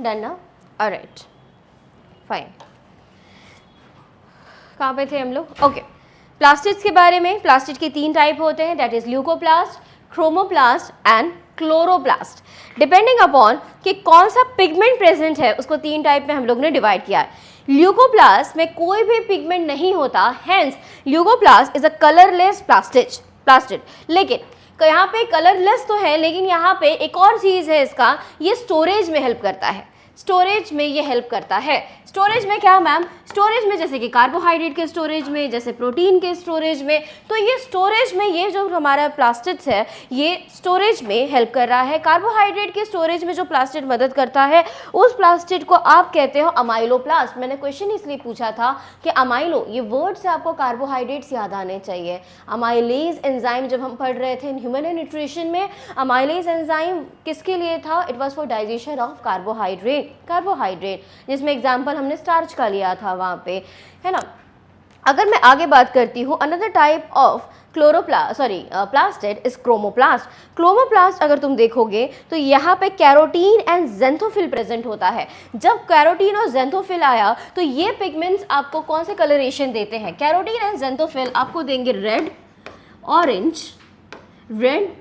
Done ना, alright fine. कहाँ पे थे हम लोग? ओके, प्लास्टिड्स के बारे में। प्लास्टिड के 3 टाइप होते हैं, that is leucoplast, chromoplast and chloroplast. Depending upon कि कौन सा पिगमेंट प्रेजेंट है उसको 3 टाइप में हम लोग ने डिवाइड किया है। ल्यूकोप्लास्ट में कोई भी पिगमेंट नहीं होता, hence leucoplast is a colourless plastid. लेकिन यहाँ पे कलरलेस तो है, लेकिन यहाँ पे एक और चीज़ है इसका, ये स्टोरेज में हेल्प करता है। स्टोरेज में ये हेल्प करता है। स्टोरेज में क्या मैम? स्टोरेज में जैसे कि कार्बोहाइड्रेट के स्टोरेज में, जैसे प्रोटीन के स्टोरेज में, तो ये स्टोरेज में ये जो हमारा प्लास्टिड्स है ये स्टोरेज में हेल्प कर रहा है। कार्बोहाइड्रेट के स्टोरेज में जो प्लास्टिड मदद करता है उस प्लास्टिड को आप कहते हो अमाइलोप्लास्ट। मैंने क्वेश्चन इसलिए पूछा था कि अमाइलो, ये वर्ड से आपको कार्बोहाइड्रेट्स याद आने चाहिए। अमाइलेज एंजाइम जब हम पढ़ रहे थे इन ह्यूमन न्यूट्रिशन में, अमाइलेज एंजाइम किसके लिए था? It was for digestion of carbohydrate, जिसमें एग्जाम्पल हमने स्टार्च का लिया था वहाँ पे, है ना। अगर मैं आगे बात करती हूँ, another type of plastid is chromoplast. Chromoplast अगर तुम देखोगे तो यहाँ पे कैरोटीन एंड ज़ेंथोफिल प्रेजेंट होता है। जब कैरोटीन और ज़ेंथोफिल आया तो ये पिगमेंट्स आपको कौन से कलरेशन देते हैं? कैरोटीन एंड ज़ेंथोफिल आपको देंगे red,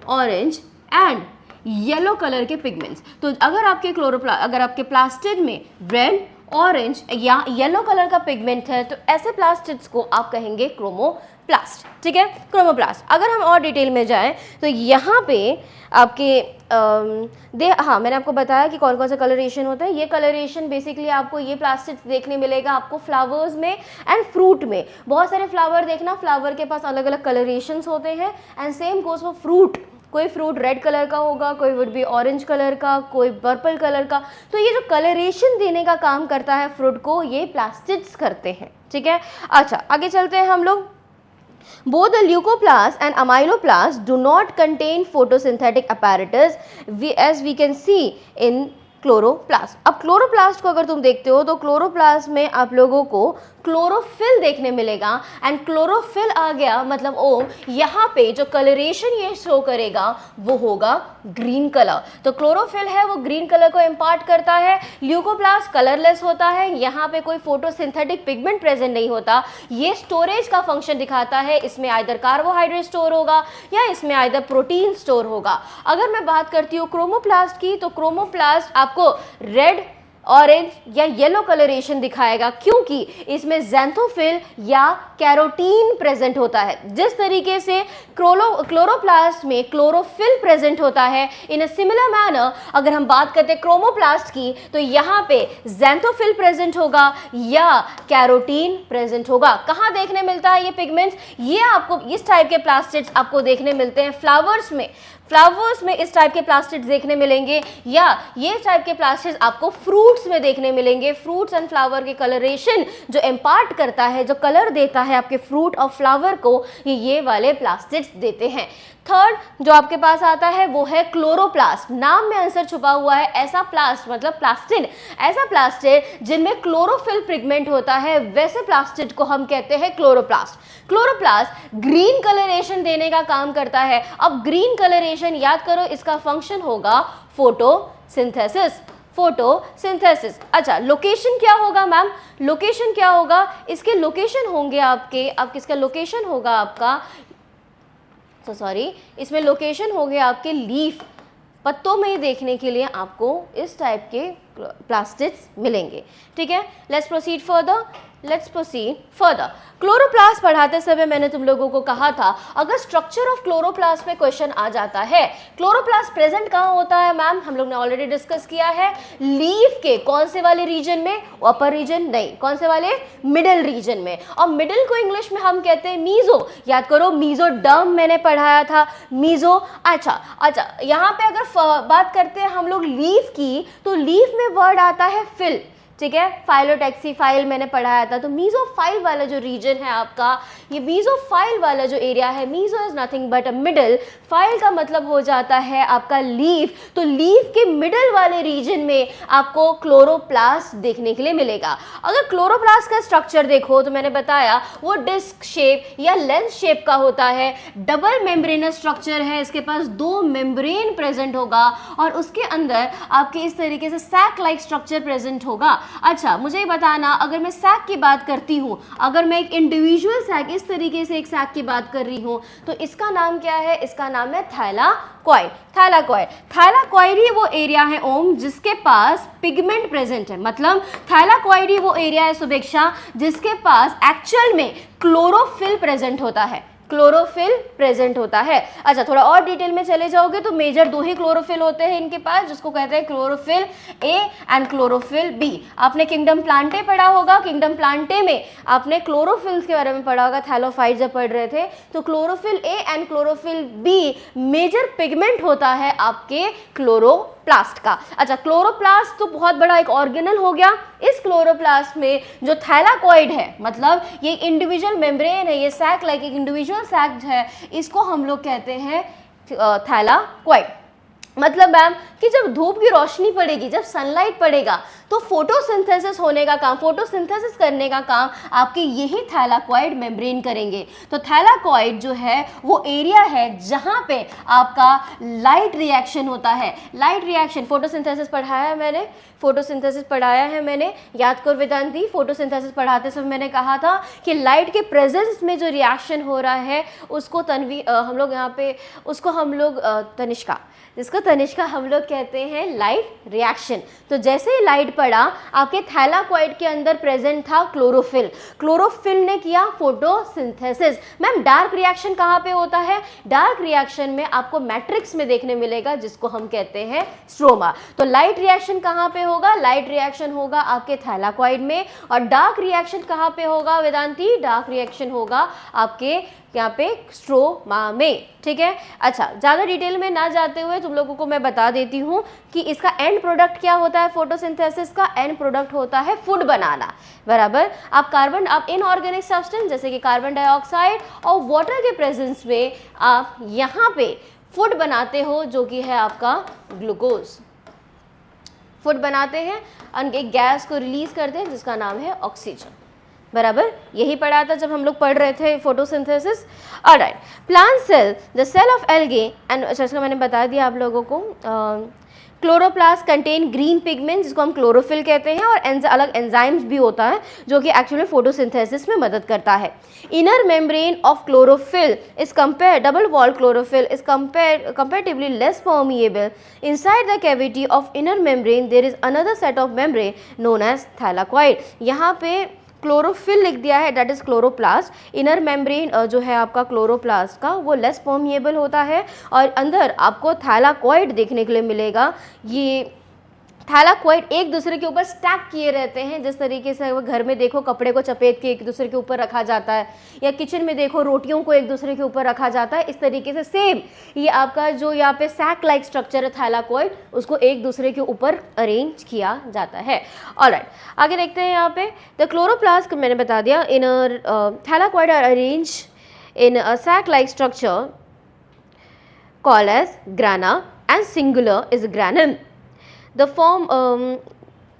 orange and yellow colour के पिगमेंट्स। तो अगर आपके प्लास्टिड में रेड, ऑरेंज या येलो कलर का पिगमेंट है तो ऐसे प्लास्टिड्स को आप कहेंगे क्रोमोप्लास्ट, ठीक है, क्रोमोप्लास्ट। अगर हम और डिटेल में जाएं तो यहाँ पे आपके मैंने आपको बताया कि कौन कौन सा कलरेशन होता है। ये कलरेशन बेसिकली आपको ये प्लास्टिड्स देखने मिलेगा आपको फ्लावर्स में एंड फ्रूट में। बहुत सारे फ्लावर देखना, फ्लावर के पास अलग अलग कलरेशंस होते हैं and same goes for fruit. कोई फ्रूट रेड कलर का होगा, कोई वुड बी ऑरेंज कलर का, कोई पर्पल कलर का। तो ये जो कलरेशन देने का काम करता है फ्रूट को, ये प्लास्टिड्स करते हैं, ठीक है। अच्छा, आगे चलते हैं हम लोग। Both the leucoplast and amyloplast do not contain photosynthetic apparatus as we can see in chloroplast. अब क्लोरोप्लास्ट को अगर तुम देखते हो तो क्लोरोप्लास्ट में आप लोगों को क्लोरोफिल देखने मिलेगा एंड क्लोरोफिल आ गया मतलब ओ, यहाँ पे जो कलरेशन ये शो करेगा वो होगा ग्रीन कलर। तो क्लोरोफिल है वो ग्रीन कलर को इम्पार्ट करता है। ल्यूकोप्लास्ट कलरलेस होता है, यहाँ पे कोई फोटोसिंथेटिक पिगमेंट प्रेजेंट नहीं होता। ये स्टोरेज का फंक्शन दिखाता है, इसमें आइदर कार्बोहाइड्रेट स्टोर होगा या इसमें आइदर प्रोटीन स्टोर होगा। अगर मैं बात करती हूँ क्रोमोप्लास्ट की, तो क्रोमोप्लास्ट आपको रेड, ऑरेंज या येलो कलरेशन दिखाएगा क्योंकि इसमें ज़ेंथोफिल या कैरोटीन प्रेजेंट होता है। जिस तरीके से क्लोरोप्लास्ट में क्लोरोफिल प्रेजेंट होता है, इन अ सिमिलर मैनर अगर हम बात करते हैं क्रोमोप्लास्ट की तो यहाँ पे ज़ेंथोफिल प्रेजेंट होगा या कैरोटीन प्रेजेंट होगा। कहाँ देखने मिलता है ये पिगमेंट्स? ये आपको इस टाइप के प्लास्टिड्स आपको देखने मिलते हैं फ्लावर्स में इस टाइप के प्लास्टिड्स देखने मिलेंगे, या ये टाइप के प्लास्टिड्स आपको फ्रूट्स में देखने मिलेंगे। फ्रूट्स एंड फ्लावर के कलरेशन जो इम्पार्ट करता है, जो कलर देता है आपके फ्रूट और फ्लावर को, ये वाले प्लास्टिड्स देते हैं। थर्ड जो आपके पास आता है वो है क्लोरोप्लास्ट। नाम में आंसर छुपा हुआ है, ऐसा प्लास्ट मतलब प्लास्टिड, ऐसा प्लास्टिड जिनमें क्लोरोफिल पिगमेंट होता है, वैसे प्लास्टिड को हम कहते हैं क्लोरोप्लास्ट। क्लोरोप्लास्ट ग्रीन कलरेशन देने का काम करता है। अब ग्रीन कलरेशन याद करो, इसका फंक्शन होगा फोटोसिंथेसिस। अच्छा, लोकेशन क्या होगा मैम? लोकेशन क्या होगा? इसके लोकेशन होंगे इसका लोकेशन होगा आपका इसमें लोकेशन हो गया आपके लीफ, पत्तों में देखने के लिए आपको इस टाइप के प्लास्टिड्स मिलेंगे, ठीक है। Let's proceed further. क्लोरोप्लास्ट पढ़ाते समय मैंने तुम लोगों को कहा था अगर स्ट्रक्चर ऑफ क्लोरोप्लास्ट में क्वेश्चन आ जाता है, क्लोरोप्लास्ट प्रेजेंट कहाँ होता है मैम? हम लोग ने ऑलरेडी डिस्कस किया है, लीफ के कौन से वाले रीजन में? अपर रीजन नहीं, कौन से वाले? मिडिल रीजन में। और मिडिल को इंग्लिश में हम कहते हैं मीजो। याद करो, मीजोडर्म मैंने पढ़ाया था, मीजो। अच्छा, यहाँ पे अगर बात करते हैं हम लोग लीफ की, तो लीफ में वर्ड आता है फिल, ठीक है, फाइलोटैक्सी फाइल मैंने पढ़ाया था। तो मीजोफाइल वाला जो रीजन है आपका, ये मीजोफाइल वाला जो एरिया है, meso is nothing but a middle, phyll का मतलब हो जाता है आपका लीफ, तो लीफ के मिडल वाले रीजन में आपको क्लोरोप्लास्ट देखने के लिए मिलेगा। अगर क्लोरोप्लास्ट का स्ट्रक्चर देखो तो मैंने बताया वो डिस्क शेप या लेंस शेप का होता है, डबल मेम्ब्रेनस स्ट्रक्चर है, इसके पास 2 मेम्ब्रेन प्रेजेंट होगा और उसके अंदर आपके इस तरीके से सैक लाइक स्ट्रक्चर प्रेजेंट होगा। अच्छा, मुझे ये बताना, अगर मैं सैक की बात करती हूँ, अगर मैं एक इंडिविजुअल सैक, इस तरीके से एक सैक की बात कर रही हूँ, तो इसका नाम क्या है? इसका नाम है थैलाकॉइड। थैलाकॉइड, थैलाकॉइड ही वो एरिया है ओम जिसके पास पिगमेंट प्रेजेंट है, मतलब थैलाकॉइड ही वो एरिया है शुभेक्षा जिसके पास एक्चुअल में क्लोरोफिल प्रेजेंट होता है, क्लोरोफिल प्रेजेंट होता है। अच्छा, थोड़ा और डिटेल में चले जाओगे तो मेजर 2 ही क्लोरोफिल होते हैं इनके पास, जिसको कहते हैं chlorophyll A and chlorophyll B. आपने किंगडम प्लांटे पढ़ा होगा, किंगडम प्लांटे में आपने क्लोरोफिल्स के बारे में पढ़ा होगा, थैलोफाइट जब पढ़ रहे थे, तो chlorophyll A and chlorophyll B major pigment होता है आपके क्लोरोप्लास्ट का। अच्छा, क्लोरोप्लास्ट तो बहुत बड़ा एक ऑर्गेनल हो गया। इस क्लोरोप्लास्ट में जो थैलाकॉइड है, मतलब ये इंडिविजुअल मेम्ब्रेन है, ये सैक लाइक एक इंडिविजुअल सैक है, इसको हम लोग कहते हैं थैलाकॉइड। मतलब मैम कि जब धूप की रोशनी पड़ेगी, जब सनलाइट पड़ेगा, तो फोटोसिंथेसिस होने का काम, फोटोसिंथेसिस करने का काम आपके यही थैलाकॉइड मेम्ब्रेन करेंगे। तो थैलाकॉइड जो है वो एरिया है जहाँ पे आपका लाइट रिएक्शन होता है। लाइट रिएक्शन, फोटोसिंथेसिस पढ़ाया है मैंने, फोटोसिंथेसिस पढ़ाया है मैंने, याद कर वेदांती। फोटोसिंथेसिस पढ़ाते समय मैंने कहा था कि लाइट के प्रेजेंस में जो रिएक्शन हो रहा है उसको हम लोग यहाँ पे उसको हम लोग तनिष्का, जिसको तनिष्का हम लोग कहते हैं लाइट रिएक्शन। तो जैसे ही लाइट पड़ा, आपके थैलाकॉइड के अंदर प्रेजेंट था क्लोरोफिल, क्लोरोफिल ने किया फोटोसिंथेसिस। मैम डार्क रिएक्शन कहाँ पे होता है? डार्क रिएक्शन में आपको मैट्रिक्स में देखने मिलेगा, जिसको हम कहते हैं स्ट्रोमा। तो लाइट रिएक्शन कहाँ पे होगा? लाइट रिएक्शन होगा आपके थैलाकॉइड में। और डार्क रिएक्शन कहाँ पे होगा वेदांती? डार्क रिएक्शन होगा आपके यहाँ पे स्ट्रोमा में, ठीक है। अच्छा, ज़्यादा डिटेल में ना जाते हुए तुम लोगों को मैं बता देती हूँ कि इसका एंड प्रोडक्ट क्या होता है। फोटोसिंथेसिस का एंड प्रोडक्ट होता है फूड बनाना, बराबर। आप इनऑर्गेनिक सब्सटेंस जैसे कि कार्बन डाइऑक्साइड और वाटर के प्रेजेंस में आप यहाँ पे फूड बनाते हो, जो कि है आपका ग्लूकोज। फूड बनाते हैं और एक गैस को रिलीज करते हैं जिसका नाम है ऑक्सीजन, बराबर। यही पढ़ा था जब हम लोग पढ़ रहे थे photosynthesis. Alright, plant cell, the cell of algae and, इसका मैंने बता दिया आप लोगों को। क्लोरोप्लास्ट कंटेन ग्रीन पिगमेंट, जिसको हम क्लोरोफिल कहते हैं, और अलग एंजाइम्स भी होता है जो कि एक्चुअली फोटोसिंथेसिस में मदद करता है। Inner membrane of chlorophyll is double wall chlorophyll is comparatively less permeable. Inside the cavity of inner membrane there is another set of membrane known as thylakoid. यहाँ पे क्लोरोफिल लिख दिया है, that is chloroplast. Inner membrane जो है आपका chloroplast का, वो लेस परमिएबल होता है और अंदर आपको थैलाकॉइड देखने के लिए मिलेगा। ये थैलाकॉइड एक दूसरे के ऊपर स्टैक किए रहते हैं, जिस तरीके से वो घर में देखो कपड़े को चपेट के एक दूसरे के ऊपर रखा जाता है, या किचन में देखो रोटियों को एक दूसरे के ऊपर रखा जाता है, इस तरीके से सेम ये आपका जो यहाँ पे सैक लाइक स्ट्रक्चर है थैलाकॉइड, उसको एक दूसरे के ऊपर अरेंज किया जाता है। ऑलराइट, आगे देखते हैं। यहाँ पे द क्लोरोप्लास्ट मैंने बता दिया, in thylakoid are arrange in a sac like structure called as grana and singular is granum.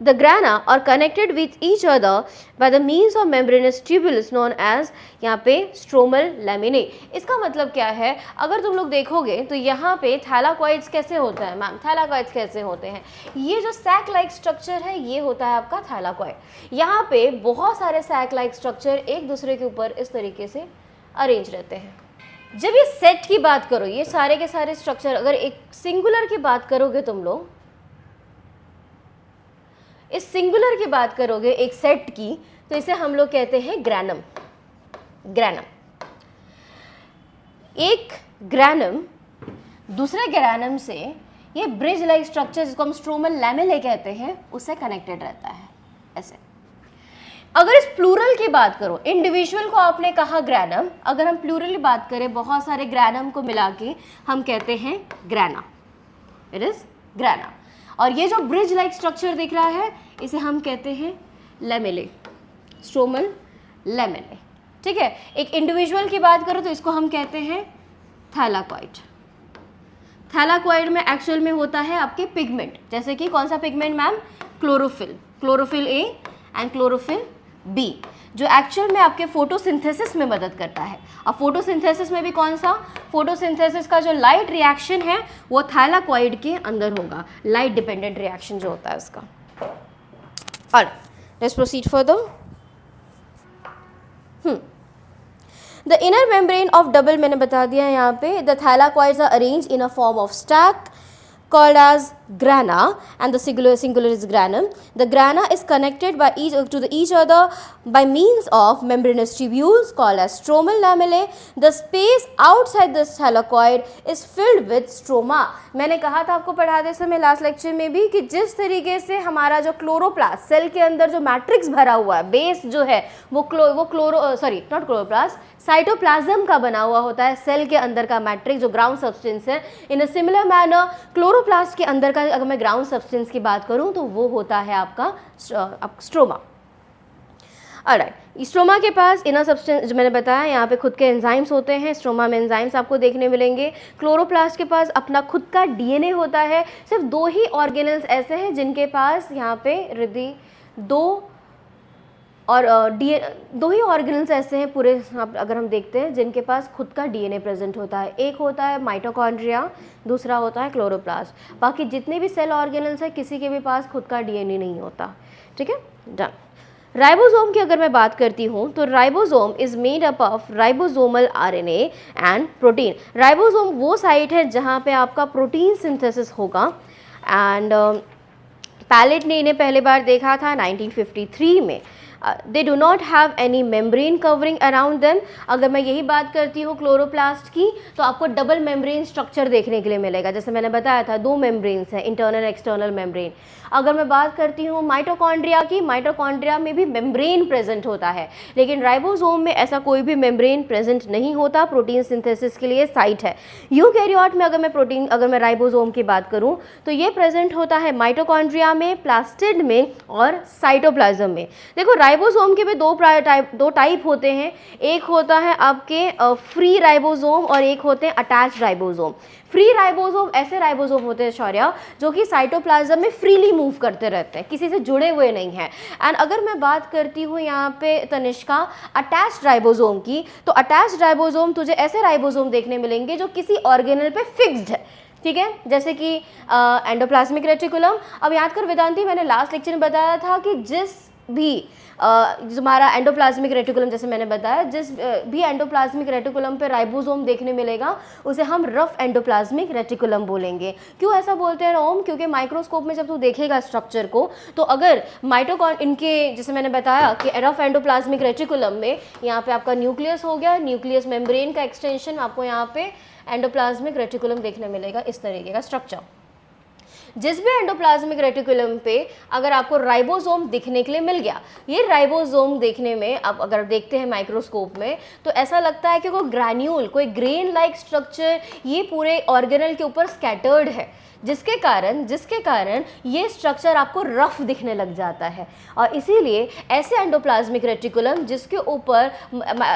The grana are connected with each other by the means of membranous tubules known as यहाँ पे stromal laminae। इसका मतलब क्या है? अगर तुम लोग देखोगे तो यहाँ पे थैलाकॉइड्स कैसे होता है मैम? थैलाकॉइड्स कैसे होते हैं? ये जो सैक लाइक स्ट्रक्चर है ये होता है आपका थैलाकॉइड। यहाँ पे बहुत सारे सैक लाइक स्ट्रक्चर एक दूसरे के ऊपर इस तरीके से अरेंज रहते हैं। जब ये सेट की बात करो, ये सारे के सारे स्ट्रक्चर, अगर एक सिंगुलर की बात करोगे तुम लोग, इस सिंगुलर की बात करोगे एक सेट की, तो इसे हम लोग कहते हैं ग्रैनम। ग्रैनम, एक ग्रैनम दूसरे ग्रैनम से ये ब्रिज लाइक स्ट्रक्चर जिसको हम स्ट्रोमल लैमेले कहते हैं उससे कनेक्टेड रहता है ऐसे। अगर इस प्लूरल की बात करो, इंडिविजुअल को आपने कहा ग्रैनम, अगर हम प्लूरल की बात करें बहुत सारे ग्रैनम को मिला के हम कहते हैं ग्रैना, इट इज ग्रैना। और ये जो ब्रिज लाइक स्ट्रक्चर दिख रहा है इसे हम कहते हैं लेमेले, स्ट्रोमल लेमेले। ठीक है, एक इंडिविजुअल की बात करो तो इसको हम कहते हैं थैलाकॉइड। थैलाकॉइड में एक्चुअल में होता है आपके पिगमेंट, जैसे कि कौन सा pigment ma'am, chlorophyll, chlorophyll A and chlorophyll B, जो एक्चुअल में आपके फोटोसिंथेसिस में मदद करता है। अब फोटोसिंथेसिस में भी कौन सा, फोटोसिंथेसिस का जो लाइट रिएक्शन है वो थैलाकॉइड के अंदर होगा, लाइट डिपेंडेंट रिएक्शन जो होता है उसका। और let's proceed further. The inner membrane of double, मैंने बता दिया है यहाँ पे, the thylakoids are arrange in a form of stack called as grana, and the singular is granum. The grana is connected by each other by means of membranous tubules called as stromal lamellae. The space outside this thylakoid is filled with stroma. मैंने कहा था आपको पढ़ाते समय last lecture में भी कि जिस तरीके से हमारा जो क्लोरोप्लास्ट, सेल के अंदर जो मैट्रिक्स भरा हुआ है, बेस जो है वो नॉट क्लोरोप्लास्ट, साइटोप्लाज्म का बना हुआ होता है, सेल के अंदर का मैट्रिक्स जो ग्राउंड सब्सटेंस है। इन अ सिमिलर मैनर क्लोरोप्लास्ट के अंदर का अगर मैं ग्राउंड सब्सटेंस की बात करूं तो वो होता है आपका स्ट्रोमा। ऑलराइट, स्ट्रोमा के पास इनर सब्सटेंस जो मैंने बताया यहाँ पे खुद के एंजाइम्स होते हैं, स्ट्रोमा में एंजाइम्स आपको देखने मिलेंगे। क्लोरोप्लास्ट के पास अपना खुद का डीएनए होता है। सिर्फ दो ही ऑर्गेनल्स ऐसे हैं जिनके पास यहाँ पे रिद्धि दो ही ऑर्गेनल्स ऐसे हैं पूरे, अगर हम देखते हैं, जिनके पास खुद का डीएनए प्रेजेंट होता है। एक होता है माइटोकॉन्ड्रिया, दूसरा होता है क्लोरोप्लास्ट। बाकी जितने भी सेल ऑर्गेनल्स हैं किसी के भी पास खुद का डीएनए नहीं होता। ठीक है, डन। राइबोसोम की अगर मैं बात करती हूँ तो ribosome is made up of ribosomal RNA and protein. Ribosome वो साइट है जहाँ पे आपका प्रोटीन सिंथेसिस होगा। एंड पैलेट ने इन्हें पहली बार देखा था 1953 में। They do not have any membrane covering around them. अगर मैं यही बात करती हूँ क्लोरोप्लास्ट की तो आपको डबल मेम्ब्रेन स्ट्रक्चर देखने के लिए मिलेगा। जैसे मैंने बताया था दो मेम्ब्रेन्स हैं, इंटरनल एक्सटर्नल मेम्ब्रेन। अगर मैं बात करती हूँ माइटोकॉन्ड्रिया की, माइटोकॉन्ड्रिया में भी मेम्ब्रेन प्रेजेंट होता है, लेकिन राइबोसोम में ऐसा कोई भी मेम्ब्रेन प्रेजेंट नहीं होता, प्रोटीन सिंथेसिस के लिए साइट है। यूकैरियोट में अगर मैं राइबोसोम की बात करूँ तो ये प्रेजेंट होता है माइटोकॉन्ड्रिया में, प्लास्टिड में और साइटोप्लाज्म में। देखो राइबोसोम के भी दो टाइप होते हैं, एक होता है आपके फ्री राइबोसोम और एक होते हैं अटैच्ड राइबोसोम। फ्री राइबोसोम ऐसे राइबोसोम होते हैं शौर्या जो कि साइटोप्लाज्म में फ्रीली मूव करते रहते हैं, किसी से जुड़े हुए नहीं हैं। एंड अगर मैं बात करती हूँ यहाँ पे तनिष्का अटैच्ड राइबोसोम की, तो अटैच्ड राइबोसोम तुझे ऐसे राइबोसोम देखने मिलेंगे जो किसी ऑर्गेनल पे फिक्स्ड है। ठीक है, जैसे कि एंडोप्लाज्मिक रेटिकुलम। अब याद कर वेदांती, मैंने लास्ट लेक्चर में बताया था कि जिस भी हमारा एंडोप्लाज्मिक रेटिकुलम, जैसे मैंने बताया, जिस भी एंडोप्लाज्मिक रेटिकुलम पे राइबोसोम देखने मिलेगा उसे हम रफ एंडोप्लाज्मिक रेटिकुलम बोलेंगे। क्यों ऐसा बोलते हैं ओम? क्योंकि माइक्रोस्कोप में जब तू देखेगा स्ट्रक्चर को तो अगर इनके जैसे मैंने बताया कि रफ एंडोप्लाज्मिक रेटिकुलम में यहाँ पे आपका न्यूक्लियस हो गया, न्यूक्लियस मेम्ब्रेन का एक्सटेंशन, आपको यहाँ पे एंडोप्लाज्मिक रेटिकुलम देखने मिलेगा, इस तरीके का स्ट्रक्चर। जिस भी एंडोप्लाज्मिक रेटिकुलम पे अगर आपको राइबोसोम दिखने के लिए मिल गया, ये राइबोसोम देखने में आप अगर देखते हैं माइक्रोस्कोप में तो ऐसा लगता है कि कोई ग्रैन्यूल, कोई ग्रेन लाइक स्ट्रक्चर ये पूरे ऑर्गेनल के ऊपर स्कैटर्ड है, जिसके कारण ये स्ट्रक्चर आपको रफ दिखने लग जाता है। और इसीलिए ऐसे एंडोप्लाज्मिक रेटिकुलम जिसके ऊपर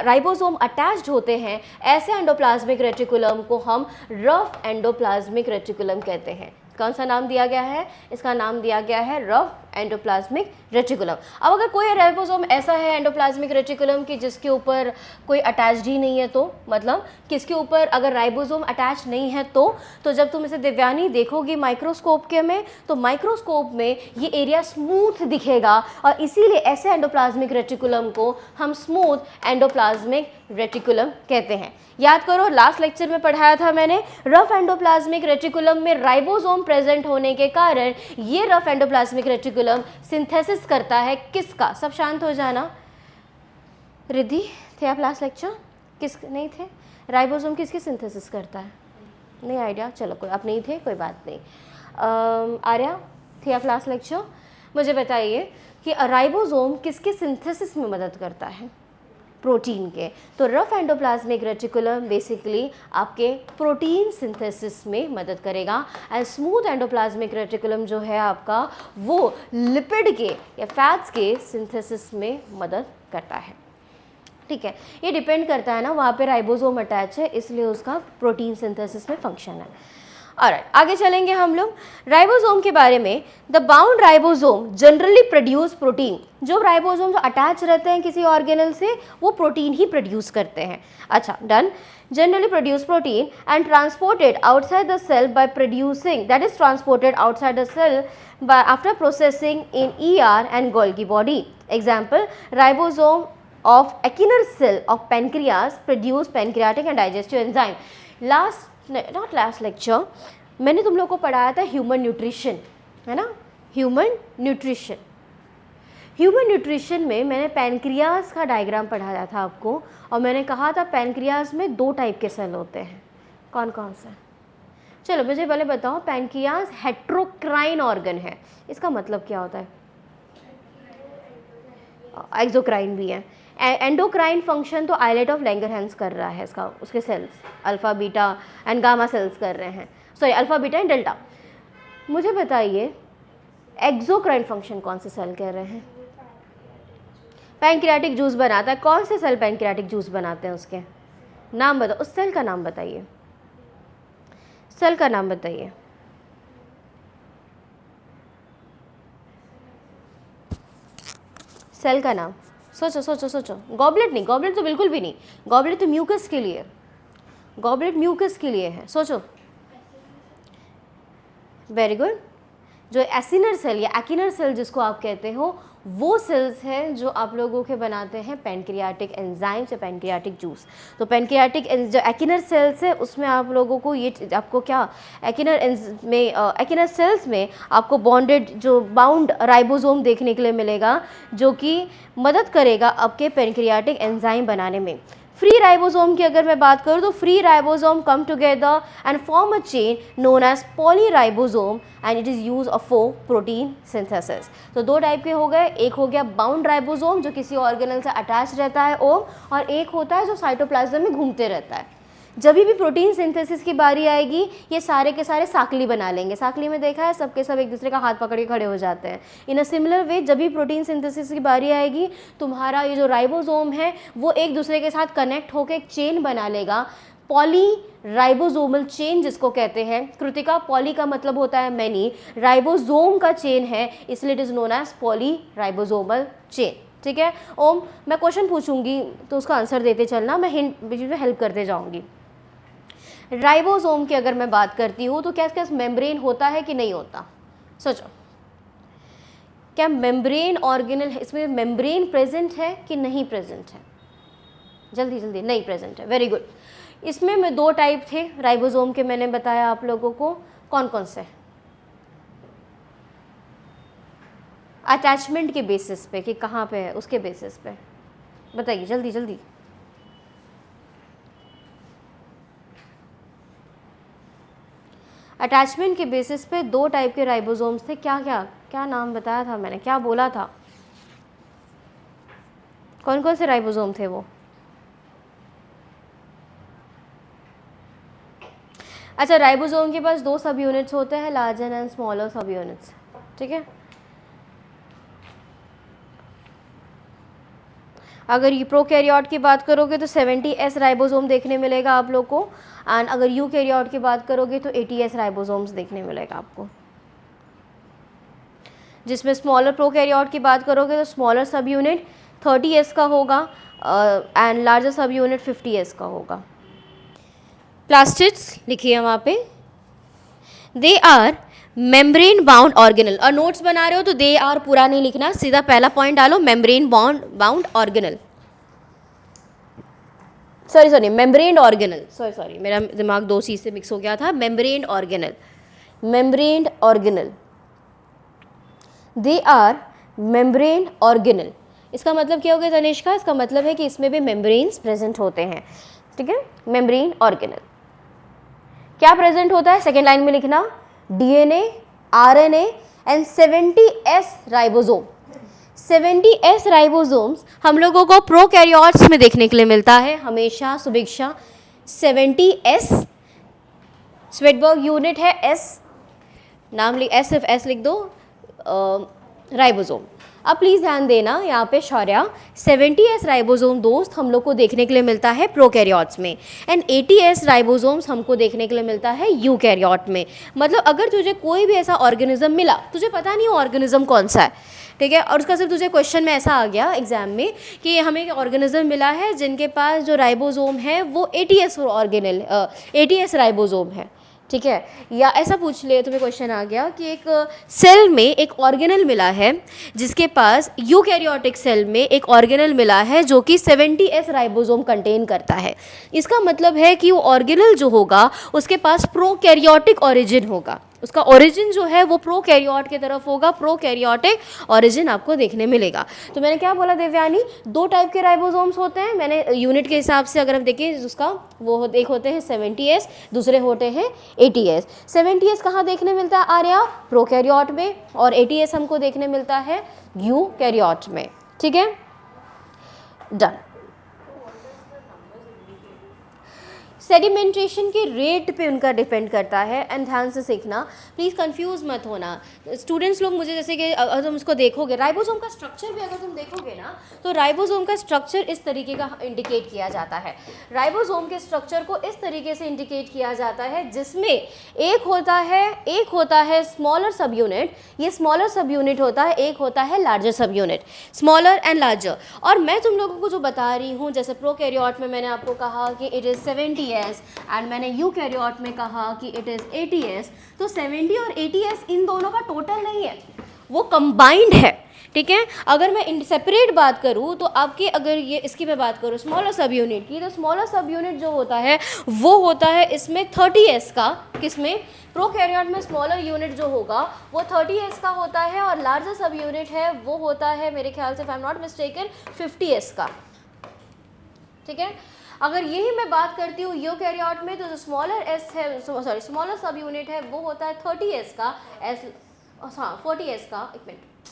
राइबोसोम अटैच्ड होते हैं, ऐसे एंडोप्लाज्मिक रेटिकुलम को हम रफ एंडोप्लाज्मिक रेटिकुलम कहते हैं। कौन सा नाम दिया गया है? इसका नाम दिया गया है रफ एंडोप्लाज्मिक रेटिकुलम। अब अगर कोई राइबोसोम ऐसा है एंडोप्लाज्मिक रेटिकुलम की जिसके ऊपर कोई अटैच्ड ही नहीं है, तो मतलब किसके ऊपर अगर राइबोसोम अटैच नहीं है तो जब तुम इसे दिव्यानी देखोगी माइक्रोस्कोप के में तो माइक्रोस्कोप में ये एरिया स्मूथ दिखेगा और इसीलिए ऐसे एंडोप्लाज्मिक रेटिकुलम को हम स्मूथ एंडोप्लाज्मिक रेटिकुलम कहते हैं। याद करो लास्ट लेक्चर में पढ़ाया था मैंने, रफ एंडोप्लाज्मिक रेटिकुलम में राइबोसोम प्रेजेंट होने के कारण ये रफ एंडोप्लाज्मिक रेटिकुलम सिंथेसिस करता है किसका? सब शांत हो जाना। रिद्धि थे आप लास्ट लेक्चर? किस नहीं थे? राइबोसोम किसकी सिंथेसिस करता है? नहीं आइडिया? चलो कोई, आप नहीं थे कोई बात नहीं। आर्या थे आप लास्ट लेक्चर? मुझे बताइए कि राइबोसोम किसके सिंथेसिस में मदद करता है? प्रोटीन के। तो रफ एंडोप्लाज्मिक रेटिकुलम बेसिकली आपके प्रोटीन सिंथेसिस में मदद करेगा एंड स्मूथ एंडोप्लाज्मिक रेटिकुलम जो है आपका वो लिपिड के या फैट्स के सिंथेसिस में मदद करता है। ठीक है, ये डिपेंड करता है ना, वहाँ पे राइबोसोम अटैच है इसलिए उसका प्रोटीन सिंथेसिस में फंक्शन है। ऑलराइट, आगे चलेंगे हम लोग राइबोसोम के बारे में। The bound ribosome generally produce protein. जो राइबोसोम जो अटैच रहते हैं किसी ऑर्गेनल से वो प्रोटीन ही प्रोड्यूस करते हैं। अच्छा, done. Generally produce protein and transported outside the cell by producing, that is transported outside the cell by after processing in ER and Golgi body. Example, ribosome of Akinner cell of pancreas produce pancreatic and digestive enzyme. Not last lecture मैंने तुम लोग को पढ़ाया था human nutrition, है ना, human nutrition. Human nutrition में मैंने पैनक्रियाज का डायग्राम पढ़ाया था आपको और मैंने कहा था पैनक्रियाज में 2 टाइप के सेल होते हैं। कौन कौन से? चलो मुझे पहले बताओ, पैनक्रियाज हेट्रोक्राइन ऑर्गन है, इसका मतलब क्या होता है? एक्सोक्राइन भी है। एंडोक्राइन फंक्शन तो आइलेट ऑफ लैंगरहैंस कर रहा है इसका, उसके cells alpha beta and gamma cells कर रहे हैं, sorry alpha beta and delta. मुझे बताइए एक्सोक्राइन फंक्शन कौन से सेल कर रहे हैं? पैनक्रियाटिक जूस बनाता है। कौन से सेल पैनक्रियाटिक जूस बनाते हैं? उसके नाम बताओ, उस सेल का नाम बताइए, सेल का नाम बताइए। सेल का नाम सोचो सोचो सोचो। गॉबलेट नहीं, गॉबलेट तो बिल्कुल भी नहीं, गॉबलेट तो म्यूकस के लिए, गॉबलेट म्यूकस के लिए है। सोचो, वेरी गुड। जो एसिनर सेल या एकिनर सेल जिसको आप कहते हो वो सेल्स हैं जो आप लोगों के बनाते हैं पैनक्रियाटिक एंजाइम से पैनक्रियाटिक जूस। तो पैनक्रियाटिक जो एकिनर सेल्स है उसमें आप लोगों को ये आपको क्या एकिनर सेल्स में आपको बॉन्डेड जो बाउंड राइबोसोम देखने के लिए मिलेगा जो कि मदद करेगा आपके पैनक्रियाटिक एंजाइम बनाने में। फ्री राइबोसोम की अगर मैं बात करूँ तो free ribosome come together and form a chain known as polyribosome and it is use for protein synthesis. तो 2 टाइप के हो गए, एक हो गया बाउंड राइबोसोम जो किसी ऑर्गेनल से अटैच रहता है ओम, और एक होता है जो साइटोप्लाज्म में घूमते रहता है। जब भी प्रोटीन सिंथेसिस की बारी आएगी ये सारे के सारे साकली बना लेंगे। साकली में देखा है सबके सब एक दूसरे का हाथ पकड़ के खड़े हो जाते हैं। इन अ सिमिलर वे जब भी प्रोटीन सिंथेसिस की बारी आएगी तुम्हारा ये जो राइबोसोम है वो एक दूसरे के साथ कनेक्ट होकर एक चेन बना लेगा, पॉली राइबोसोमल चेन जिसको कहते हैं। कृतिका, पॉली का मतलब होता है मैनी, राइबोसोम का चेन है इसलिए it is known as poly ribosomal chain. ठीक है ओम, मैं क्वेश्चन पूछूंगी तो उसका आंसर देते चलना, मैं हिंट बीच में हेल्प करते जाऊंगी। राइबोसोम की अगर मैं बात करती हूँ तो क्या क्या मेम्ब्रेन होता है कि नहीं होता? सोचो, क्या मेम्ब्रेन ऑर्गेनल इसमें मेम्ब्रेन प्रेजेंट है कि नहीं प्रेजेंट है? जल्दी जल्दी, नहीं प्रेजेंट है, वेरी गुड। इसमें में 2 टाइप थे राइबोसोम के, मैंने बताया आप लोगों को। कौन कौन से? अटैचमेंट के बेसिस पे कि कहाँ पे है उसके बेसिस पे बताइए जल्दी जल्दी। अटैचमेंट के बेसिस पे 2 टाइप के राइबोसोम्स थे। क्या क्या क्या नाम बताया था मैंने, क्या बोला था? कौन कौन से राइबोसोम थे वो? अच्छा, राइबोसोम के पास 2 सब यूनिट्स होते हैं, लार्जर एंड स्मॉलर सब यूनिट्स। ठीक है, अगर प्रोकैरियोट की बात करोगे तो 70S राइबोसोम देखने मिलेगा आप लोग को, एंड अगर यूकैरियोट की बात करोगे तो 80S राइबोसोम्स देखने मिलेगा आपको। जिसमें स्मॉलर प्रोकैरियोट की बात करोगे तो स्मॉलर सब यूनिट 30S का होगा एंड लार्जर सब यूनिट 50S का होगा। प्लास्टिड्स लिखिए वहाँ पे, they are membrane bound organelle. और नोट्स बना रहे हो तो दे आर पूरा नहीं लिखना, सीधा पहला पॉइंट डालो membrane bound organelle, sorry membrane organelle, sorry मेरा दिमाग 2 चीज़ से मिक्स हो गया था। Membrane organelle, membrane organelle, they are membrane organelle. इसका मतलब क्या हो गया तनिष्का? इसका मतलब है कि इसमें भी मेम्ब्रेन्स प्रेजेंट होते हैं। ठीक है, मेम्ब्रेन ऑर्गेनल क्या प्रेजेंट होता है? सेकेंड लाइन में लिखना, DNA, RNA and 70S ribosome. 70S ribosomes हम लोगों को प्रोकैरियोट्स में देखने के लिए मिलता है हमेशा, सुभिक्षा। 70S स्वेटबर्ग यूनिट है, S नाम लिख, एस लिख दो, राइबोसोम। अब प्लीज़ ध्यान देना यहाँ पे शौर्या, 70S राइबोसोम दोस्त हम लोग को देखने के लिए मिलता है प्रोकैरियोट्स में, एंड 80S राइबोसोम्स हमको देखने के लिए मिलता है यूकैरियोट में। मतलब अगर तुझे कोई भी ऐसा ऑर्गेनिज्म मिला, तुझे पता नहीं वो ऑर्गेनिज्म कौन सा है, ठीक है, और उसका सिर्फ तुझे क्वेश्चन में ऐसा आ गया एग्जाम में कि हमें एक ऑर्गेनिज्म मिला है जिनके पास जो राइबोसोम है वो 80S राइबोसोम है, ठीक है, या ऐसा पूछ ले, तुम्हें क्वेश्चन आ गया कि एक सेल में एक ऑर्गेनल मिला है जिसके पास यूकैरियोटिक सेल में एक ऑर्गेनल मिला है जो कि 70S राइबोसोम कंटेन करता है। इसका मतलब है कि वो ऑर्गेनल जो होगा उसके पास प्रोकैरियोटिक ओरिजिन होगा, उसका ओरिजिन जो है वो प्रोकैरियोट की तरफ होगा, प्रोकैरियोटिक ओरिजिन आपको देखने मिलेगा। तो मैंने क्या बोला देवयानी, 2 टाइप के राइबोसोम्स होते हैं, मैंने यूनिट के हिसाब से अगर हम देखें उसका, वो एक होते हैं 70S, दूसरे होते हैं 80S। 70S कहाँ देखने मिलता है आर्या? प्रोकैरियोट में, और 80S हमको देखने मिलता है यूकैरियोट में, ठीक है, डन। सेडिमेंटेशन के रेट पे उनका डिपेंड करता है, एंड ध्यान से सीखना, प्लीज़ कंफ्यूज मत होना स्टूडेंट्स लोग मुझे, जैसे कि अगर तुम उसको देखोगे राइबोसोम का स्ट्रक्चर भी अगर तुम देखोगे ना, तो राइबोसोम का स्ट्रक्चर इस तरीके का इंडिकेट किया जाता है। राइबोसोम के स्ट्रक्चर को इस तरीके से इंडिकेट किया जाता है जिसमें एक होता है स्मॉलर सब यूनिट, ये स्मॉलर सब यूनिट होता है, एक होता है लार्जर सब यूनिट, स्मॉलर एंड लार्जर। और मैं तुम लोगों को जो बता रही हूँ, जैसे प्रोकैरियोट में मैंने आपको कहा कि इट इज़ 70S एंड मैंने यूकैरियोट में कहा कि इट इज़ 80S, तो 70 और 80S इन दोनों का टोटल नहीं है, वो कंबाइंड है, ठीक है। अगर मैं सेपरेट बात करूँ तो आपके, अगर ये इसकी मैं बात करूँ स्मॉलर सब यूनिट की, तो स्मॉलर सब यूनिट जो होता है वो होता है इसमें 30S का, किसमें? प्रोकैरियोट में स्मॉलर यूनिट जो होगा वो 30S का होता है, और लार्जर सब यूनिट है वो होता है मेरे ख्याल से, if I am not mistaken, 50S का, ठीक है। अगर यही मैं बात करती हूँ यूकैरियोट में, तो जो स्मॉलर एस है, सॉरी स्मॉलर सब यूनिट है वो होता है 30S का, हाँ 40S का, एक मिनट,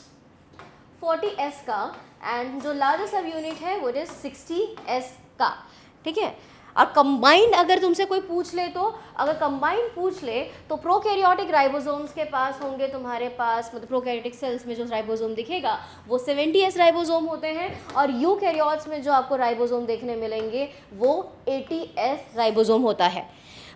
40S का, एंड जो लार्जर सब यूनिट है वो इज 60S का, ठीक है। और कंबाइंड अगर तुमसे कोई पूछ ले, तो अगर कंबाइंड पूछ ले तो प्रोकैरियोटिक राइबोसोम्स के पास होंगे तुम्हारे पास, मतलब प्रोकैरियोटिक सेल्स में जो राइबोसोम दिखेगा वो 70S राइबोसोम होते हैं, और यूकैरियोट्स में जो आपको राइबोसोम देखने मिलेंगे वो 80S राइबोसोम होता है।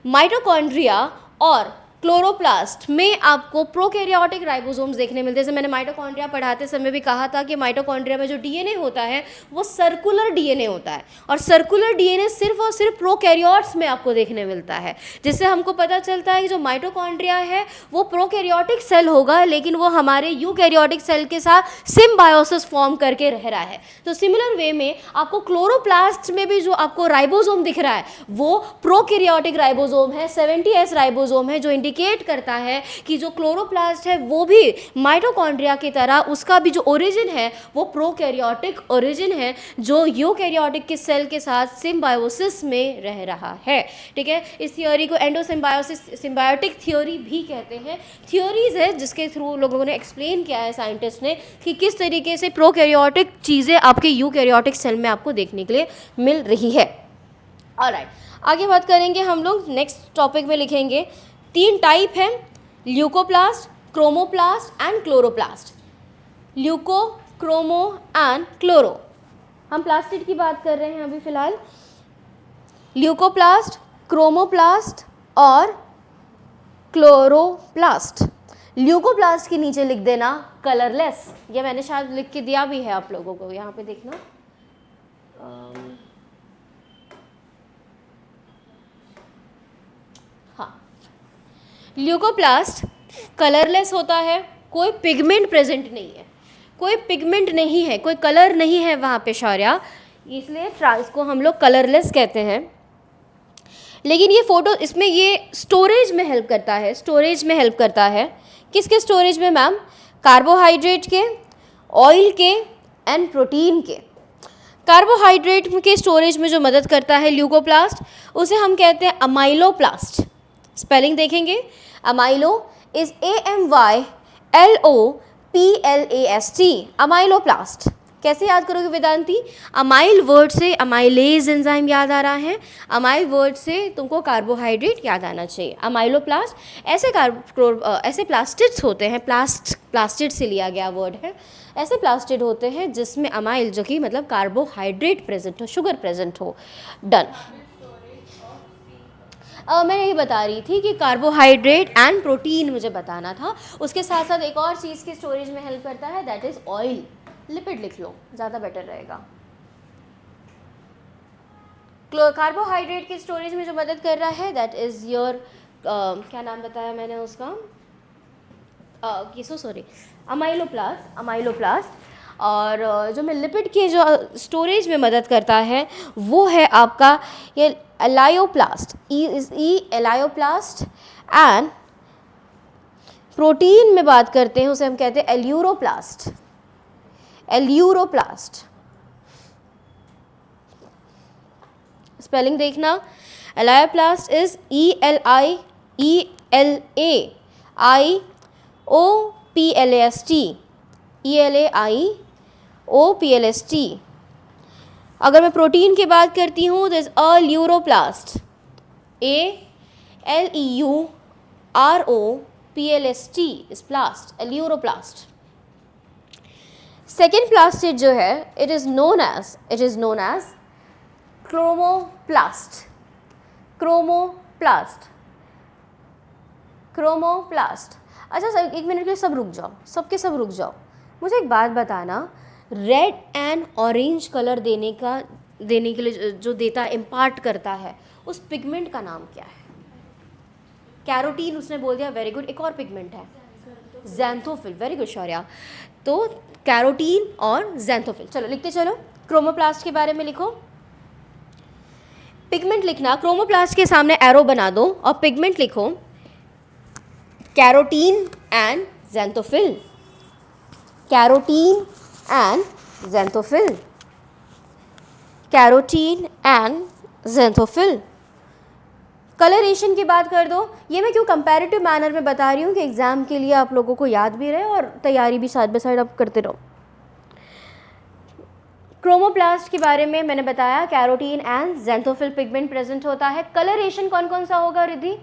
माइटोकॉन्ड्रिया और क्लोरोप्लास्ट में आपको प्रोकैरियोटिक राइबोसोम्स देखने मिलते हैं। जैसे मैंने माइटोकॉन्ड्रिया पढ़ाते समय भी कहा था कि माइटोकॉन्ड्रिया में जो डीएनए होता है वो सर्कुलर डीएनए होता है, और सर्कुलर डीएनए सिर्फ और सिर्फ प्रोकैरियोट्स में आपको देखने मिलता है, जिससे हमको पता चलता है कि जो माइटोकॉन्ड्रिया है वो प्रोकैरियोटिक सेल होगा, लेकिन वो हमारे यूकैरियोटिक सेल के साथ सिम्बायोसिस फॉर्म करके रह रहा है। तो सिमिलर वे में आपको क्लोरोप्लास्ट में भी जो आपको राइबोसोम दिख रहा है वो प्रोकैरियोटिक राइबोसोम है, 70S राइबोसोम है, जो इंडिकेट करता है कि जो क्लोरोप्लास्ट है वो भी माइटोकॉन्ड्रिया की तरह उसका भी जो ओरिजिन है वो प्रोकैरियोटिक ओरिजिन है, जो यूकैरियोटिक के सेल के साथ सिम्बायोसिस में रह रहा है, ठीक है। इस थियोरी को एंडोसिम्बायोसिस, सिम्बायोटिक थ्योरी भी कहते हैं। थ्योरीज है जिसके थ्रू लोगों ने एक्सप्लेन किया है साइंटिस्ट ने कि किस तरीके से प्रोकैरियोटिक चीज़ें आपके यूकैरियोटिक सेल में आपको देखने के लिए मिल रही है। ऑलराइट, आगे बात करेंगे हम लोग, नेक्स्ट टॉपिक में लिखेंगे 3 टाइप हैं, leucoplast, chromoplast and chloroplast. Leuco, chromo and chloro, हम प्लास्टिड की बात कर रहे हैं अभी फिलहाल। ल्यूकोप्लास्ट, क्रोमोप्लास्ट और क्लोरोप्लास्ट। ल्यूकोप्लास्ट के नीचे लिख देना कलरलेस, ये मैंने शायद लिख के दिया भी है आप लोगों को, यहाँ पे देखना, ल्यूकोप्लास्ट कलरलेस होता है, कोई पिगमेंट प्रेजेंट नहीं है, कोई पिगमेंट नहीं है, कोई कलर नहीं है वहाँ पे शौर्या, इसलिए ट्रांस को हम लोग कलरलेस कहते हैं। लेकिन ये फोटो, इसमें ये स्टोरेज में हेल्प करता है, स्टोरेज में हेल्प करता है, किसके स्टोरेज में मैम? कार्बोहाइड्रेट के, ऑयल के एंड प्रोटीन के। कार्बोहाइड्रेट के स्टोरेज में जो मदद करता है ल्यूकोप्लास्ट, उसे हम कहते हैं अमाइलोप्लास्ट। स्पेलिंग देखेंगे, अमाइलो इज AMYLO PLAST, अमाइलोप्लास्ट। कैसे याद करोगे वेदांती? अमाइल वर्ड से अमाइलेज एंजाइम याद आ रहा है, अमाइल वर्ड से तुमको कार्बोहाइड्रेट याद आना चाहिए। अमाइलोप्लास्ट ऐसे प्लास्टिड्स होते हैं, प्लास्टिड से लिया गया वर्ड है, ऐसे प्लास्टिड होते हैं जिसमें अमाइल, जो कि मतलब कार्बोहाइड्रेट प्रेजेंट हो, शुगर प्रेजेंट हो। डन। मैं यही बता रही थी कि कार्बोहाइड्रेट एंड प्रोटीन मुझे बताना था। उसके साथ साथ एक और चीज़ की स्टोरेज में हेल्प करता है, दैट इज़ ऑयल। लिपिड लिख लो, ज़्यादा बेटर रहेगा। कार्बोहाइड्रेट की स्टोरेज में जो मदद कर रहा है दैट इज़ योर क्या नाम बताया मैंने उसका, अमाइलोप्लास्ट। और जो मैं लिपिड के जो स्टोरेज में मदद करता है वो है आपका ये एलायोप्लास्ट, एलायोप्लास्ट। एंड प्रोटीन में बात करते हैं उसे हम कहते हैं एल्यूरोप्लास्ट, एल्यूरोप्लास्ट। स्पेलिंग देखना, एलायोप्लास्ट इज ELAIOPLAST। अगर मैं प्रोटीन की बात करती हूँ तो is aleuroplast, ALEUROPLAST is plast, aleuroplast. Second plastid जो है it is known as chromoplast, chromoplast. अच्छा सर, एक मिनट के लिए सब रुक जाओ, सबके सब रुक जाओ। मुझे एक बात बताना, रेड एंड ऑरेंज कलर देने के लिए जो देता है, इम्पार्ट करता है, उस पिगमेंट का नाम क्या है? कैरोटीन उसने बोल दिया, वेरी गुड। एक और पिगमेंट है ज़ैंथोफिल, वेरी गुड शौर्या। तो कैरोटीन और ज़ैंथोफिल, चलो लिखते चलो। क्रोमोप्लास्ट के बारे में लिखो, पिगमेंट लिखना, क्रोमोप्लास्ट के सामने एरो बना दो और पिगमेंट लिखो, carotene and xanthophyll, carotene and xanthophyll, carotene and xanthophyll. Colouration की बात कर दो। ये मैं क्यों कंपैरेटिव मैनर में बता रही हूँ कि एग्जाम के लिए आप लोगों को याद भी रहे और तैयारी भी साइड बाय साइड आप करते रहो। क्रोमोप्लास्ट के बारे में मैंने बताया, carotene and xanthophyll pigment present होता है। कलरेशन कौन कौन सा होगा रिद्धि,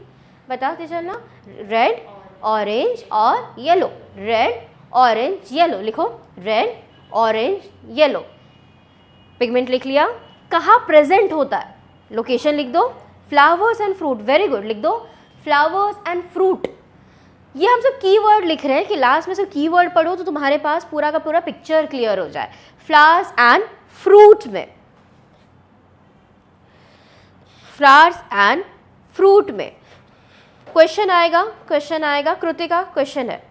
बताते चलना, रेड, ऑरेंज और येलो, रेड, ऑरेंज, येलो। लिखो, रेड, ऑरेंज, येलो। पिगमेंट लिख लिया। कहाँ प्रेजेंट होता है, लोकेशन लिख दो, flowers and fruit, very good, लिख दो फ्लावर्स एंड फ्रूट। ये हम सब कीवर्ड लिख रहे हैं कि लास्ट में सब कीवर्ड पढ़ो तो तुम्हारे पास पूरा का पूरा पिक्चर क्लियर हो जाए। फ्लावर्स एंड फ्रूट में, फ्लावर्स एंड फ्रूट में क्वेश्चन आएगा। कृतिका क्वेश्चन है,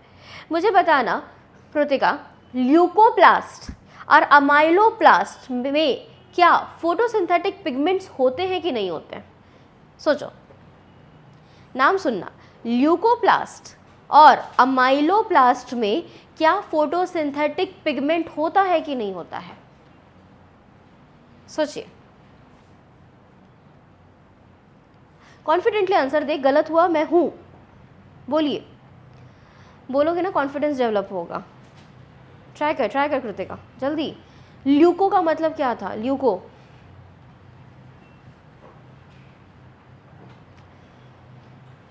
मुझे बताना कृतिका, ल्यूकोप्लास्ट और अमाइलोप्लास्ट में क्या फोटोसिंथेटिक पिगमेंट्स होते हैं कि नहीं होते हैं? सोचो, नाम सुनना, ल्यूकोप्लास्ट और अमाइलोप्लास्ट में क्या फोटोसिंथेटिक पिगमेंट होता है कि नहीं होता है? सोचिए, कॉन्फिडेंटली आंसर दे। गलत हुआ मैं हूं, बोलिए, बोलोगे ना कॉन्फिडेंस डेवलप होगा। ट्राई कर कृतिका जल्दी। ल्यूको का मतलब क्या था? ल्यूको,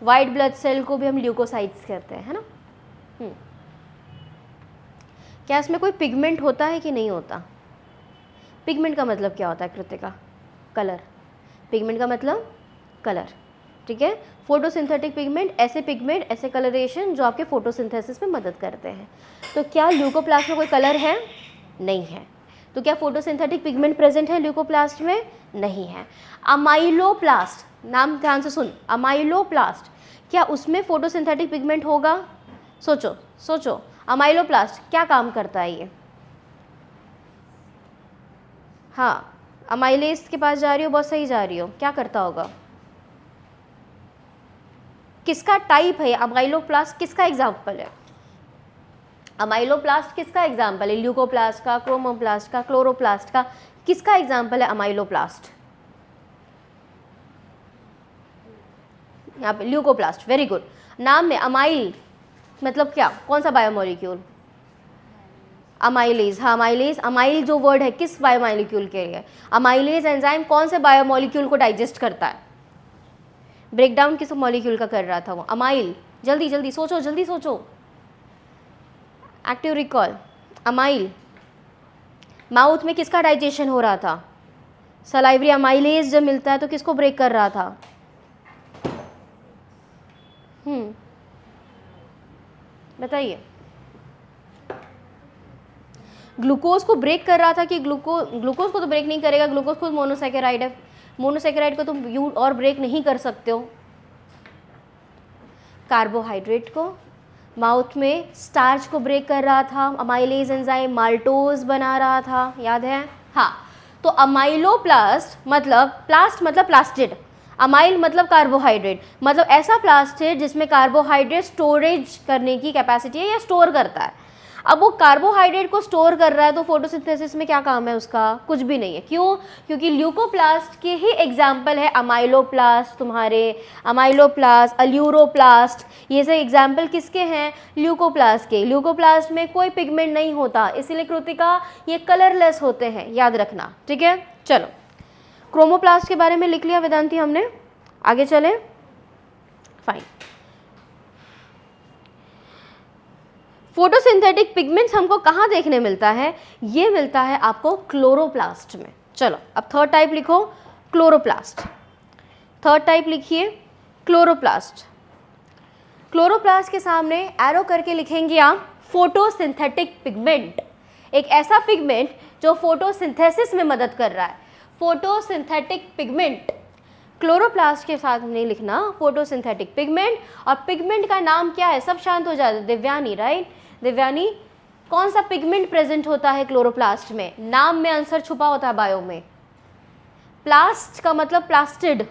वाइट ब्लड सेल को भी हम ल्यूकोसाइट्स कहते हैं, है ना। क्या इसमें कोई पिगमेंट होता है कि नहीं होता? पिगमेंट का मतलब क्या होता है कृतिका? कलर। पिगमेंट का मतलब कलर, ठीक है। फोटोसिंथेटिक पिगमेंट, ऐसे कलरेशन जो आपके फोटोसिंथेसिस में मदद करते हैं। तो क्या ल्यूकोप्लास्ट में कोई कलर है? नहीं है। तो क्या फोटोसिंथेटिक पिगमेंट प्रेजेंट है ल्यूकोप्लास्ट में? नहीं है। अमाइलोप्लास्ट, नाम ध्यान से सुन, अमाइलोप्लास्ट, क्या उसमें फोटोसिंथेटिक पिगमेंट होगा? सोचो, अमाइलोप्लास्ट क्या काम करता है ये? हाँ, अमाइलेज के पास जा रही हो, बहुत सही जा रही हो। क्या करता होगा? किसका टाइप है? अमाइलोप्लास्ट किसका एग्जाम्पल है? अमाइलोप्लास्ट किसका एग्जाम्पल है? ल्यूकोप्लास्ट का, क्रोमोप्लास्ट का, क्लोरोप्लास्ट का, किसका एग्जाम्पल है अमाइलोप्लास्ट? यहाँ पे ल्यूकोप्लास्ट, वेरी गुड। नाम में अमाइल मतलब क्या, कौन सा बायोमोलिक्यूल? अमाइलेज, हाँ अमाइलेज, अमाइल जो वर्ड है किस बायोमॉलिक्यूल के लिए? अमाइलेज एंजाइम कौन से बायोमॉलिक्यूल को डाइजेस्ट करता है? ब्रेक डाउन किस मॉलिक्यूल का कर रहा था वो? अमाइल। जल्दी जल्दी सोचो, जल्दी सोचो, एक्टिव रिकॉल। अमाइल। माउथ में किसका डाइजेशन हो रहा था? सलाइवरी। अमाइलेज जब मिलता है तो किसको ब्रेक कर रहा था? बताइए। ग्लूकोज को ब्रेक कर रहा था कि ग्लूकोज को तो ब्रेक नहीं करेगा, ग्लूकोज खुद मोनोसैकेराइड है, मोनोसैकेराइड को तुम यू और ब्रेक नहीं कर सकते हो। कार्बोहाइड्रेट को, माउथ में स्टार्च को ब्रेक कर रहा था अमाइलेज एंजाइम, माल्टोज बना रहा था, याद है? हाँ, तो अमाइलोप्लास्ट मतलब प्लास्ट मतलब प्लास्टिड, अमाइल मतलब कार्बोहाइड्रेट, मतलब ऐसा प्लास्टिड जिसमें कार्बोहाइड्रेट स्टोरेज करने की कैपेसिटी है या स्टोर करता है। अब वो कार्बोहाइड्रेट को स्टोर कर रहा है तो फोटोसिंथेसिस में क्या काम है उसका? कुछ भी नहीं है। क्यों? क्योंकि ल्यूकोप्लास्ट के ही एग्जाम्पल है अमाइलोप्लास्ट, तुम्हारे अमाइलोप्लास्ट, अल्यूरोप्लास्ट, ये सब एग्जाम्पल किसके हैं? ल्यूकोप्लास्ट के। ल्यूकोप्लास्ट में कोई पिगमेंट नहीं होता, इसीलिए कृतिका ये कलरलेस होते हैं, याद रखना, ठीक है? चलो, क्रोमोप्लास्ट के बारे में लिख लिया वेदांती हमने, आगे चले। फाइन। फोटोसिंथेटिक पिगमेंट्स हमको कहाँ देखने मिलता है? ये मिलता है आपको क्लोरोप्लास्ट में। चलो अब थर्ड टाइप लिखो, क्लोरोप्लास्ट। थर्ड टाइप लिखिए क्लोरोप्लास्ट। क्लोरोप्लास्ट के सामने एरो करके लिखेंगे आप फोटोसिंथेटिक पिगमेंट, एक ऐसा पिगमेंट जो फोटोसिंथेसिस में मदद कर रहा है, फोटोसिंथेटिक पिगमेंट। क्लोरोप्लास्ट के साथ में लिखना फोटोसिंथेटिक पिगमेंट, और पिगमेंट का नाम क्या है? सब शांत हो जाते, दिव्यानी, राइट? दिव्यानी, कौन सा पिगमेंट प्रेजेंट होता है क्लोरोप्लास्ट में? नाम में आंसर छुपा होता है बायो में। प्लास्ट का मतलब प्लास्टिड,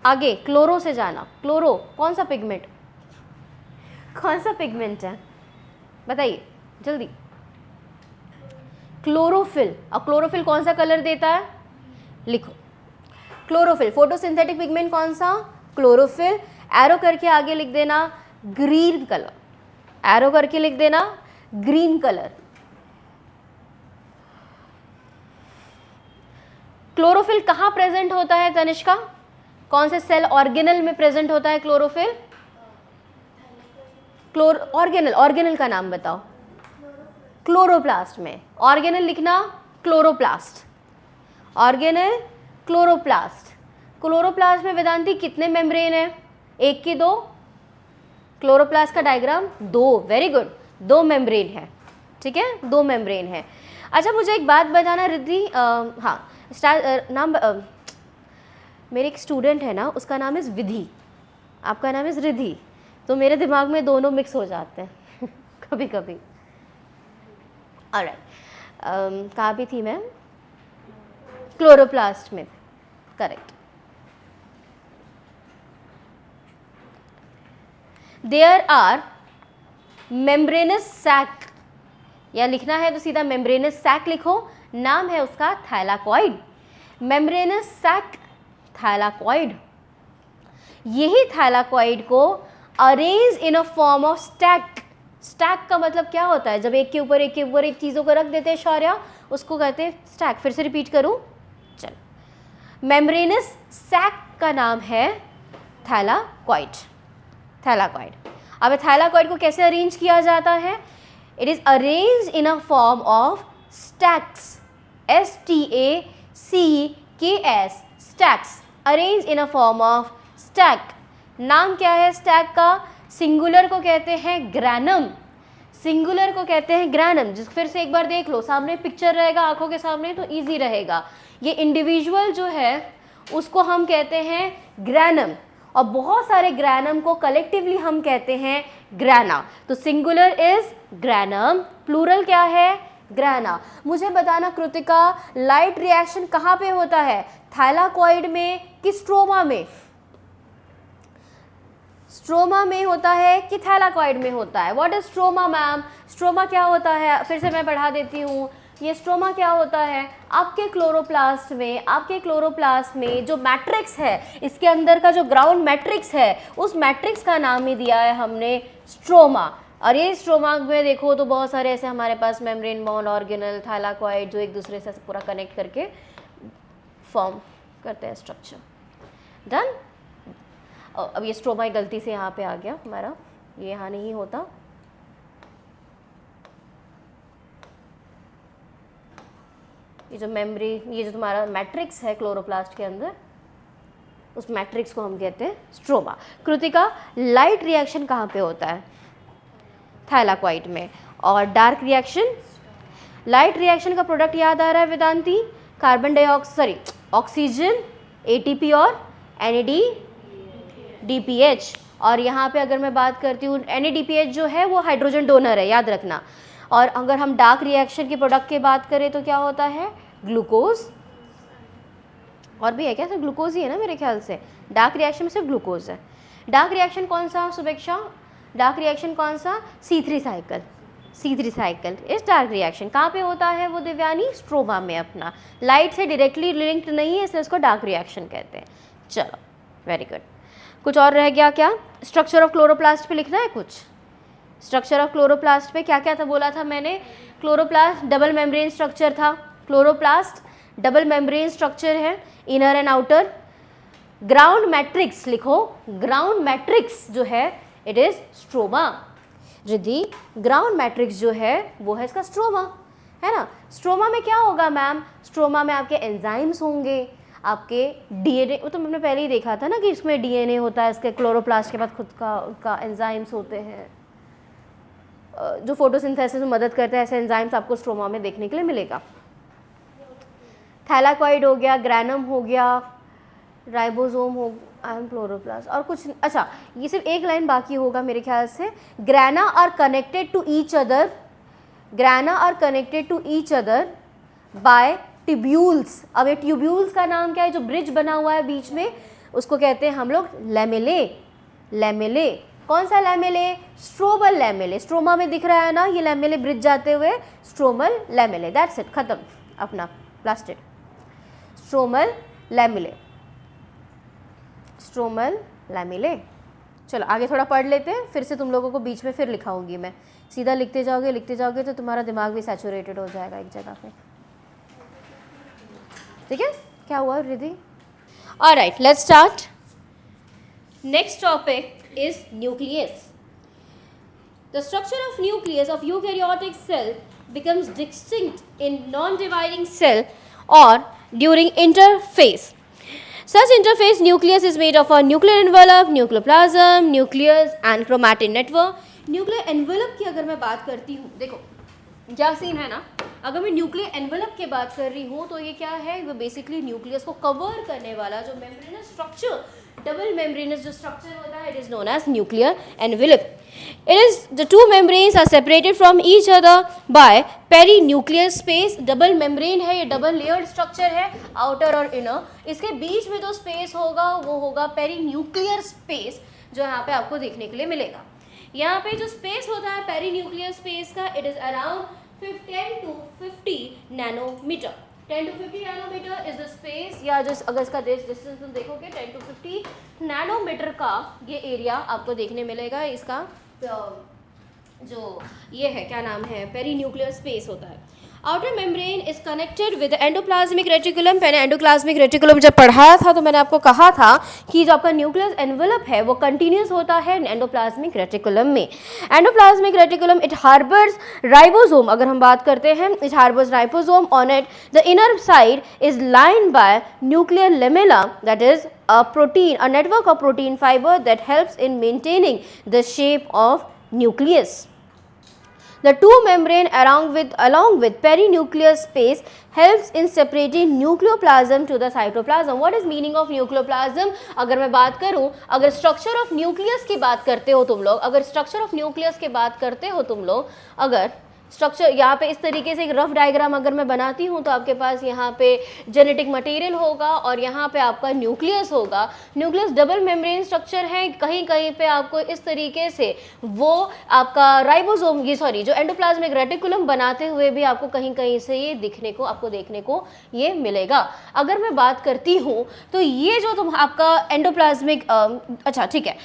आगे क्लोरो से जाना, क्लोरो कौन सा पिगमेंट? कौन सा पिगमेंट है बताइए जल्दी? क्लोरोफिल। और क्लोरोफिल कौन सा कलर देता है? लिखो क्लोरोफिल। फोटोसिंथेटिक पिगमेंट कौन सा? क्लोरोफिल। एरो करके आगे लिख देना ग्रीन कलर, एरो करके लिख देना ग्रीन कलर। क्लोरोफिल कहाँ प्रेजेंट होता है तनिष्का? कौन से सेल ऑर्गेनल में प्रेजेंट होता है क्लोरोफिल? ऑर्गेनल, ऑर्गेनल का नाम बताओ। क्लोरोप्लास्ट में। ऑर्गेनल लिखना क्लोरोप्लास्ट, ऑर्गेनल क्लोरोप्लास्ट। क्लोरोप्लास्ट में वेदांती कितने मेम्ब्रेन है? एक की दो? क्लोरोप्लास्ट का डायग्राम दो, वेरी गुड, दो मेम्ब्रेन है, ठीक है, दो मेम्ब्रेन है। अच्छा मुझे एक बात बताना रिद्धि, हाँ नाम मेरे एक स्टूडेंट है ना, उसका नाम इज़ विधि, आपका नाम इज़ रिद्धि, तो मेरे दिमाग में दोनों मिक्स हो जाते हैं कभी कभी। ऑलराइट, कहाँ भी थी मैं? क्लोरोप्लास्ट में, correct. There are membranous sac, या लिखना है तो सीधा मेम्ब्रेनस सैक लिखो, नाम है उसका थैलाकॉइड। Membranous sac thylakoid. यही थैलाकॉइड को arrange in a form of stack. Stack का मतलब क्या होता है? जब एक के ऊपर एक के ऊपर एक चीज़ों को रख देते हैं शौर्या, उसको कहते हैं स्टैक। फिर से रिपीट करूं, चलो। मेम्ब्रेनस सैक का नाम है थैलाकॉइड, थैलाकॉइड। अब थैलाकॉइड को कैसे अरेंज किया जाता है? It is arrange in a form of stacks, STACKS, stacks, arrange in a form of stack. नाम क्या है स्टैक का? सिंगुलर को कहते हैं ग्रैनम, सिंगुलर को कहते हैं ग्रैनम। जिस फिर से एक बार देख लो, सामने पिक्चर रहेगा आंखों के सामने तो इजी रहेगा। ये इंडिविजुअल जो है उसको हम कहते हैं ग्रैनम, और बहुत सारे ग्रैनम को कलेक्टिवली हम कहते हैं ग्रैना। तो सिंगुलर इज ग्रैनम, प्लूरल क्या है? ग्रैना। मुझे बताना कृतिका, लाइट रिएक्शन कहाँ पे होता है? थैलाकॉइड में कि स्ट्रोमा में? स्ट्रोमा में होता है कि थैलाकॉइड में होता है? What is stroma ma'am? Stroma क्या होता है? फिर से मैं पढ़ा देती हूँ। ये स्ट्रोमा क्या होता है? आपके क्लोरोप्लास्ट में, आपके क्लोरोप्लास्ट में जो मैट्रिक्स है, इसके अंदर का जो ग्राउंड मैट्रिक्स है, उस मैट्रिक्स का नाम ही दिया है हमने स्ट्रोमा। और ये स्ट्रोमा में देखो तो बहुत सारे ऐसे हमारे पास मेम्ब्रेन बाउंड ऑर्गेनल, थाइलाकॉइड जो एक दूसरे से पूरा कनेक्ट करके फॉर्म करते हैं स्ट्रक्चर। डन। अब ये स्ट्रोमा गलती से यहाँ पे आ गया हमारा, ये यहाँ नहीं होता। ये जो मेम्ब्रेन, ये जो तुम्हारा मैट्रिक्स है क्लोरोप्लास्ट के अंदर, उस मैट्रिक्स को हम कहते हैं स्ट्रोमा। कृतिका, लाइट रिएक्शन कहाँ पे होता है? थाइलाकॉइड में। और डार्क रिएक्शन? लाइट रिएक्शन का प्रोडक्ट याद आ रहा है Vedanti? Carbon dioxide, sorry oxygen, ATP और NADPH। और यहाँ पे अगर मैं बात करती हूँ, NADPH जो है वो हाइड्रोजन डोनर है, याद रखना। और अगर हम डार्क रिएक्शन के प्रोडक्ट की बात करें तो क्या होता है? ग्लूकोज। और भी है क्या? सिर्फ ग्लूकोज ही है ना मेरे ख्याल से, डार्क रिएक्शन में सिर्फ ग्लूकोज है। डार्क रिएक्शन कौन सा सुपेक्षा? डार्क रिएक्शन कौन सा? C3 cycle. C3 साइकिल इस डार्क रिएक्शन कहाँ पे होता है वो दिव्यानी? स्ट्रोमा में अपना। लाइट से डायरेक्टली लिंक्ड नहीं है, इसलिए इसको डार्क रिएक्शन कहते हैं। चलो वेरी गुड। कुछ और रह गया क्या? स्ट्रक्चर ऑफ क्लोरोप्लास्ट पे लिखना है कुछ? स्ट्रक्चर ऑफ क्लोरोप्लास्ट पे क्या क्या था बोला था मैंने? क्लोरोप्लास्ट डबल मेम्ब्रेन स्ट्रक्चर था। क्लोरोप्लास्ट डबल मेम्ब्रेन स्ट्रक्चर है, inner and outer. Ground matrix लिखो, ग्राउंड मैट्रिक्स जो है it is stroma. Riddhi, ground matrix जो है वो है इसका स्ट्रोमा, है ना। स्ट्रोमा में क्या होगा मैम? स्ट्रोमा में आपके एंजाइम्स होंगे, आपके डीएनए, वो तो हमने पहले ही देखा था ना कि इसमें डीएनए होता है, इसके क्लोरोप्लास्ट के बाद खुद का एंजाइम्स होते हैं जो फोटोसिंथेसिस में मदद करते हैं। ऐसे एंजाइम्स आपको स्ट्रोमा में देखने के लिए मिलेगा। थैलाकॉइड हो गया, ग्रैनम हो गया, राइबोसोम हो, एंड क्लोरोप्लास्ट और कुछ। अच्छा, ये सिर्फ एक लाइन बाकी होगा मेरे ख्याल से। Grana are connected to each other, grana are connected to each other by tubules. अब ये ट्यूब्यूल्स का नाम क्या है? जो ब्रिज बना हुआ है बीच में उसको कहते हैं हम लोग लैमेले। लैमेले, कौन सा लैमेले? स्ट्रोमल लैमेले। स्ट्रोमा में दिख रहा है ना ये लैमेले ब्रिज जाते हुए, स्ट्रोमल लैमेले। दैट्स इट, खत्म अपना plastid. Stromal lamellae, stromal lamellae. चलो आगे थोड़ा पढ़ लेते हैं, फिर से तुम लोगों को बीच में फिर लिखाऊंगी मैं। सीधा लिखते जाओगे तो तुम्हारा दिमाग भी सैचुरेटेड हो जाएगा एक जगह पे। ठीक है, क्या हुआ Riddhi? Alright, let's start. Next topic is nucleus. The structure of nucleus of eukaryotic cell becomes distinct in non-dividing cell or during interphase. Such interphase nucleus is made of a nuclear envelope, nucleoplasm, nucleus and chromatin network. Nuclear envelope की अगर मैं बात करती हूँ, देखो क्या scene है ना, अगर मैं न्यूक्लियर एनवेलप की बात कर रही हूँ तो ये क्या है? वो बेसिकली न्यूक्लियस को कवर करने वाला जो मेम्ब्रेनस स्ट्रक्चर, डबल मेम्ब्रेनस जो स्ट्रक्चर होता है, it is known as nuclear envelope. It is the two membranes are separated from each other by perinuclear space. Double membrane है, ये डबल लेयर्ड स्ट्रक्चर है, आउटर और इनर. इसके बीच में जो स्पेस होगा वो होगा पेरीन्यूक्लियर स्पेस, जो यहाँ पे आपको देखने के लिए मिलेगा. यहाँ पे जो स्पेस होता है पेरीन्यूक्लियर स्पेस का, it is around 10 to 50 nanometre. 10 to 50 nanometre is the space, या जो अगर इसका डिस्टेंस तुम देखोगे 10 to 50 नैनोमीटर का ये एरिया आपको देखने मिलेगा. इसका जो ये है क्या नाम है, पेरीन्यूक्लियर स्पेस होता है. Outer membrane is connected with endoplasmic reticulum. मैंने एंडोप्लाज्मिक रेटिकुलम जब पढ़ाया था तो मैंने आपको कहा था कि जो आपका न्यूक्लियस एनवेलप है वो कंटिन्यूस होता है एंडोप्लाज्मिक रेटिकुलम में. Endoplasmic reticulum it harbours ribosome. अगर हम बात करते हैं, it harbours ribosome on it. The inner side is lined by nuclear lamella, that is a protein, a network of protein fiber that helps in maintaining the shape of nucleus. The two membrane along with perinuclear space helps in separating nucleoplasm to the cytoplasm. What is meaning of nucleoplasm? अगर मैं बात करूं, अगर structure of nucleus की बात करते हो तुम लोग, अगर structure of nucleus की बात करते हो तुम लोग, अगर स्ट्रक्चर यहाँ पे इस तरीके से एक रफ डायग्राम अगर मैं बनाती हूँ तो आपके पास यहाँ पे जेनेटिक मटेरियल होगा और यहाँ पे आपका न्यूक्लियस होगा. न्यूक्लियस डबल मेम्ब्रेन स्ट्रक्चर है. कहीं कहीं पे आपको इस तरीके से वो आपका राइबोसोम जो एंडोप्लाज्मिक रेटिकुलम बनाते हुए भी आपको कहीं कहीं से ये आपको देखने को ये मिलेगा. अगर मैं बात करती हूँ तो ये जो तुम आपका एंडोप्लाज्मिक अच्छा ठीक है,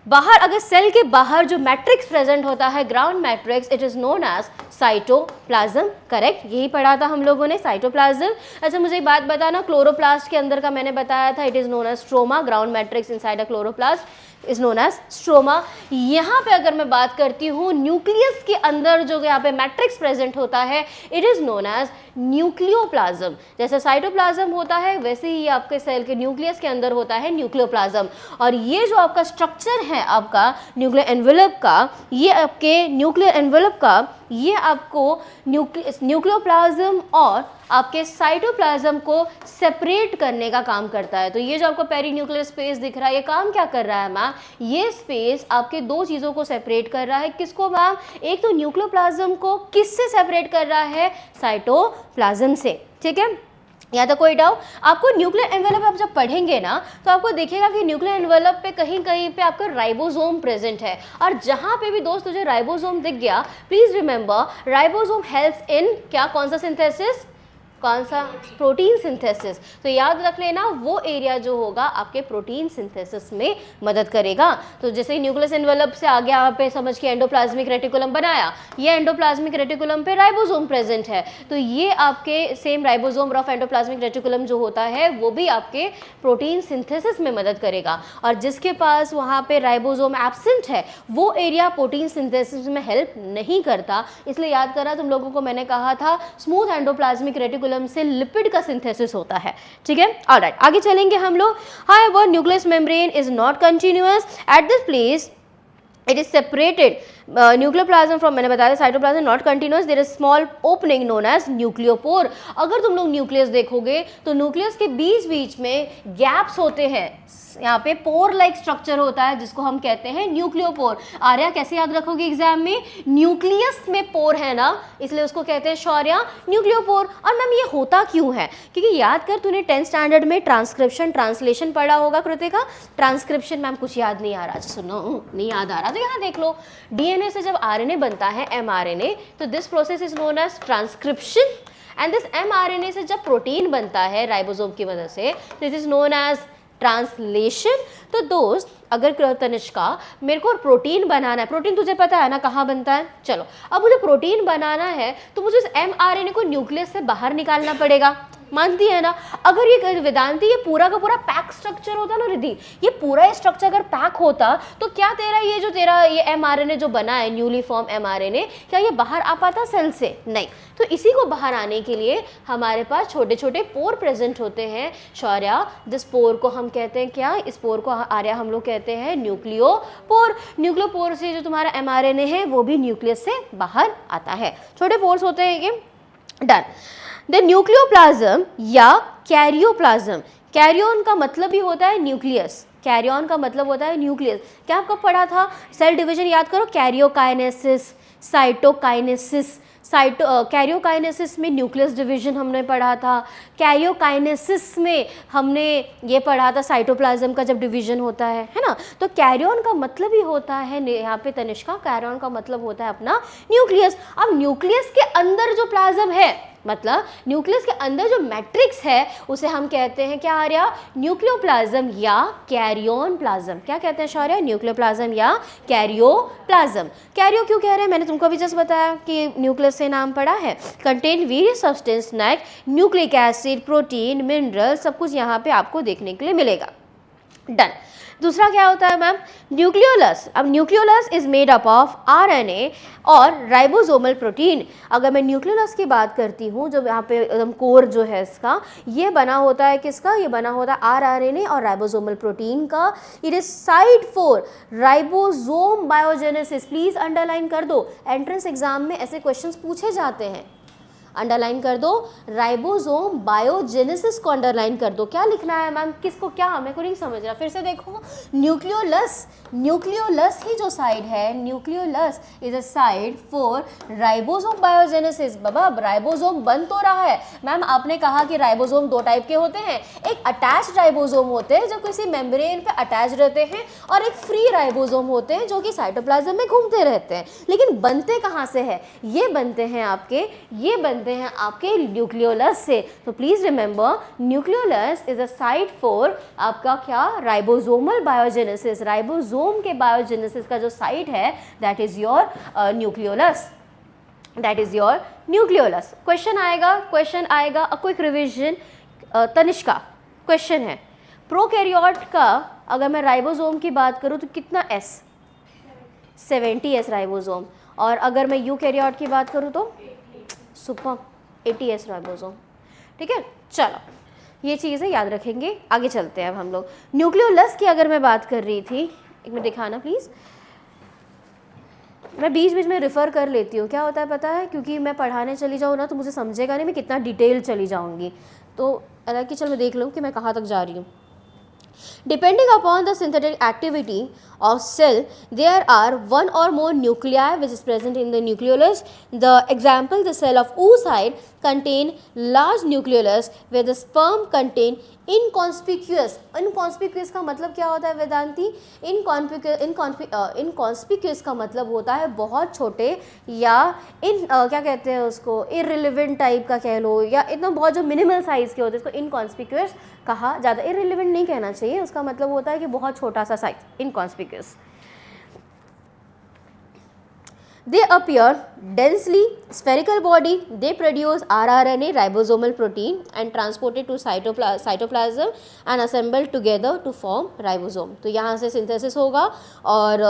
बाहर, अगर सेल के बाहर जो मैट्रिक्स प्रेजेंट होता है, ground matrix, it is known as cytoplasm. Correct, यही पढ़ा था हम लोगों ने, साइटोप्लाज्म। अच्छा मुझे एक बात बताना, क्लोरोप्लास्ट के अंदर का मैंने बताया था, it is known as stroma. Ground matrix inside a chloroplast is known as stroma. यहाँ पे अगर मैं बात करती हूँ न्यूक्लियस के अंदर जो यहाँ पे मैट्रिक्स प्रेजेंट होता है, it is known as nucleoplasm. जैसे साइटोप्लाज्म होता है वैसे ही आपके सेल के न्यूक्लियस के अंदर होता है न्यूक्लियोप्लाज्म। और ये जो आपका स्ट्रक्चर है आपका न्यूक्लियर एनवेलप का, ये आपके न्यूक्लियर एनवेलप का, ये आपको न्यूक्लियोप्लाज्म और आपके साइटोप्लाज्म को सेपरेट करने का काम करता है। तो ये जो आपको पेरीन्यूक्लियर स्पेस दिख रहा है, ये काम क्या कर रहा है मैम? ये स्पेस आपके दो चीज़ों को सेपरेट कर रहा है। किसको मैम? एक तो न्यूक्लियोप्लाज्म को किससे सेपरेट कर रहा है? साइटोप्लाज्म से। ठीक है, या तो कोई डाउट? आपको न्यूक्लियर एनवेलप आप जब पढ़ेंगे ना तो आपको दिखेगा कि न्यूक्लियर एनवेलप पे कहीं कहीं पे आपका राइबोसोम प्रेजेंट है। और जहाँ पे भी दोस्त तुझे राइबोसोम दिख गया, please remember ribosome helps in क्या? कौन सा सिंथेसिस? कौन सा? Protein synthesis. तो याद रख लेना वो एरिया जो होगा आपके प्रोटीन सिंथेसिस में मदद करेगा। तो जैसे न्यूक्लियस एनवेलप से आगे यहाँ पे समझ के एंडोप्लाज्मिक रेटिकुलम बनाया, ये एंडोप्लाज्मिक रेटिकुलम पे राइबोसोम प्रेजेंट है। तो ये आपके same ribosome of endoplasmic reticulum जो होता है वो भी आपके प्रोटीन सिंथेसिस में मदद करेगा। और जिसके पास वहाँ पे राइबोसोम एब्सेंट है वो एरिया प्रोटीन सिंथेसिस में हेल्प नहीं करता। इसलिए याद करा तुम लोगों को मैंने कहा था स्मूथ एंडोप्लाज्मिक रेटिकुलम से लिपिड का सिंथेसिस होता है। ठीक है, ऑलराइट, आगे चलेंगे हम लोग। However nucleus membrane is not continuous at this place, it is separated nucleoplasm from, मैंने बताया cytoplasm not continuous, there is small opening known as nucleopore. अगर तुम लोग न्यूक्लियस देखोगे तो न्यूक्लियस के बीच बीच में गैप्स होते हैं, यहाँ पे पोर लाइक स्ट्रक्चर होता है जिसको हम कहते हैं न्यूक्लियोपोर। आर्या कैसे याद रखोगे एग्जाम में? न्यूक्लियस में पोर है ना, इसलिए उसको कहते हैं शौर्या न्यूक्लियोपोर। और मैम ये होता क्यों है? क्योंकि याद कर तूने 10th स्टैंडर्ड में ट्रांसक्रिप्शन ट्रांसलेशन पढ़ा होगा कृतिका। ट्रांसक्रिप्शन मैम कुछ याद नहीं आ रहा, सुनो नहीं याद आ रहा तो यहाँ देख लो। डीएनए से जब आरएनए बनता है एमआरएनए, तो this process is known as transcription. And this mRNA से जब प्रोटीन बनता है राइबोसोम की वजह से, this is known as translation. तो दोस्त अगर तनिष्का मेरे को प्रोटीन बनाना है, प्रोटीन तुझे पता है ना कहाँ बनता है? चलो अब मुझे प्रोटीन बनाना है तो मुझे इस एमआरएनए को न्यूक्लियस से बाहर निकालना पड़ेगा, मानती है ना? अगर ये वेदांती ये पूरा का पूरा पैक स्ट्रक्चर होता ना रिद्धि, ये पूरा स्ट्रक्चर अगर पैक होता तो क्या तेरा ये जो तेरा ये एमआरएनए जो बना है न्यूली फॉर्म एमआरएनए, क्या ये बाहर आ पाता सेल से? नहीं। तो इसी को बाहर आने के लिए हमारे पास छोटे छोटे पोर प्रेजेंट होते हैं शौर्या। जिस पोर को हम कहते हैं क्या? इस पोर को आर्या हम लोग कहते हैं न्यूक्लियोपोर। न्यूक्लियोपोर से जो तुम्हारा एमआरएनए है वो भी न्यूक्लियस से बाहर आता है, छोटे पोर्स होते हैं ये। डन। द न्यूक्लियोप्लाज्म या कैरियोप्लाज्म, कैरियन का मतलब ही होता है न्यूक्लियस, कैरियन का मतलब होता है न्यूक्लियस। क्या आपको पढ़ा था? सेल डिवीजन याद करो, कैरियोकाइनेसिस, साइटोकाइनेसिस। कैरियोकाइनेसिस में न्यूक्लियस डिवीजन हमने पढ़ा था, कैरियोकाइनेसिस में हमने ये पढ़ा था साइटोप्लाज्म का जब डिवीजन होता है ना। तो कैरियन का मतलब ही होता है यहाँ पे तनिष्का, कैरियन का मतलब होता है अपना न्यूक्लियस। अब न्यूक्लियस के अंदर जो प्लाज्म है, मतलब न्यूक्लियस के अंदर जो मैट्रिक्स है उसे हम कहते हैं क्या आर्या? न्यूक्लियोप्लाज्म या कैरियन प्लाज्म। क्या कहते हैं शौर्या? न्यूक्लियोप्लाज्म या कैरियोप्लाज्म। कैरियो क्यों कह रहे हैं? मैंने तुमको अभी जस्ट बताया कि न्यूक्लियस से नाम पड़ा है। Contain various substance like nucleic acid, protein, mineral, सब कुछ यहाँ पे आपको देखने के लिए मिलेगा। डन। दूसरा क्या होता है मैम? न्यूक्लियोलस। अब nucleolus is made up of RNA और राइबोसोमल प्रोटीन। अगर मैं न्यूक्लियोलस की बात करती हूँ, जो यहाँ पे एकदम कोर जो है इसका, ये बना होता है किसका? ये बना होता है आरएनए और राइबोसोमल प्रोटीन का। It is site for ribosome biogenesis. Please underline कर दो, एंट्रेंस एग्जाम में ऐसे क्वेश्चंस पूछे जाते हैं। अंडरलाइन कर दो, राइबोसोम बायोजेनेसिस को अंडरलाइन कर दो। क्या लिखना है मैम? किसको? क्या मेरे को नहीं समझ रहा, फिर से देखो। न्यूक्लियोलस, न्यूक्लियोलस ही जो साइड है, nucleolus is a side for ribosome biogenesis. Baba ribosome बन तो रहा है मैम, आपने कहा कि राइबोसोम दो टाइप के होते हैं, एक अटैच्ड राइबोसोम होते हैं जो किसी मेम्ब्रेन पे अटैच रहते हैं, और एक फ्री राइबोसोम होते हैं जो कि साइटोप्लाज्म में घूमते रहते हैं। लेकिन बनते कहाँ से है? ये बनते हैं आपके, ये बनते बनते हैं आपके न्यूक्लियोलस से। तो please remember nucleolus is a site for आपका क्या, राइबोसोमल बायोजेनेसिस। राइबोसोम के बायोजेनेसिस का जो साइट है that is your nucleolus, that is your nucleolus. Question आएगा a quick revision. Tanishka question है, प्रोकैरियोट का अगर मैं राइबोसोम की बात करूं तो कितना एस, 70 एस राइबोसोम, और अगर मैं यूकैरियोट की बात करूं तो सुपर 80 एस राइबोसोम। ठीक है, चलो ये चीज़ें याद रखेंगे, आगे चलते हैं अब हम लोग। न्यूक्लियोलस की अगर मैं बात कर रही थी, एक मिनट दिखाना प्लीज़, मैं बीच बीच में रिफ़र कर लेती हूँ, क्या होता है पता है, क्योंकि मैं पढ़ाने चली जाऊँ ना तो मुझे समझेगा नहीं मैं कितना डिटेल चली जाऊँगी, तो अलग की चल मैं देख लूँ कि मैं कहाँ तक जा रही हूँ। Depending upon the synthetic activity of cell, there are one or more nuclei which is present in the nucleolus. The example, the cell of oocyte contain large nucleolus where the sperm contain inconspicuous. Inconspicuous का मतलब क्या होता है Vedanti? Inconspicuous का मतलब होता है बहुत छोटे, या क्या कहते हैं उसको, irrelevant टाइप का कह लो, या इतना बहुत जो मिनिमल साइज़ के होते हैं इसको इनकॉन्स्पिक्यूस कहा। ज़्यादा irrelevant नहीं कहना चाहिए, उसका मतलब होता है कि बहुत छोटा सा size, इनकॉन्स्पिक्यूस। They appear densely spherical body. They produce rRNA, ribosomal protein, and transported to cytoplasm and assembled together to form ribosome. तो यहाँ से सिंथेसिस होगा और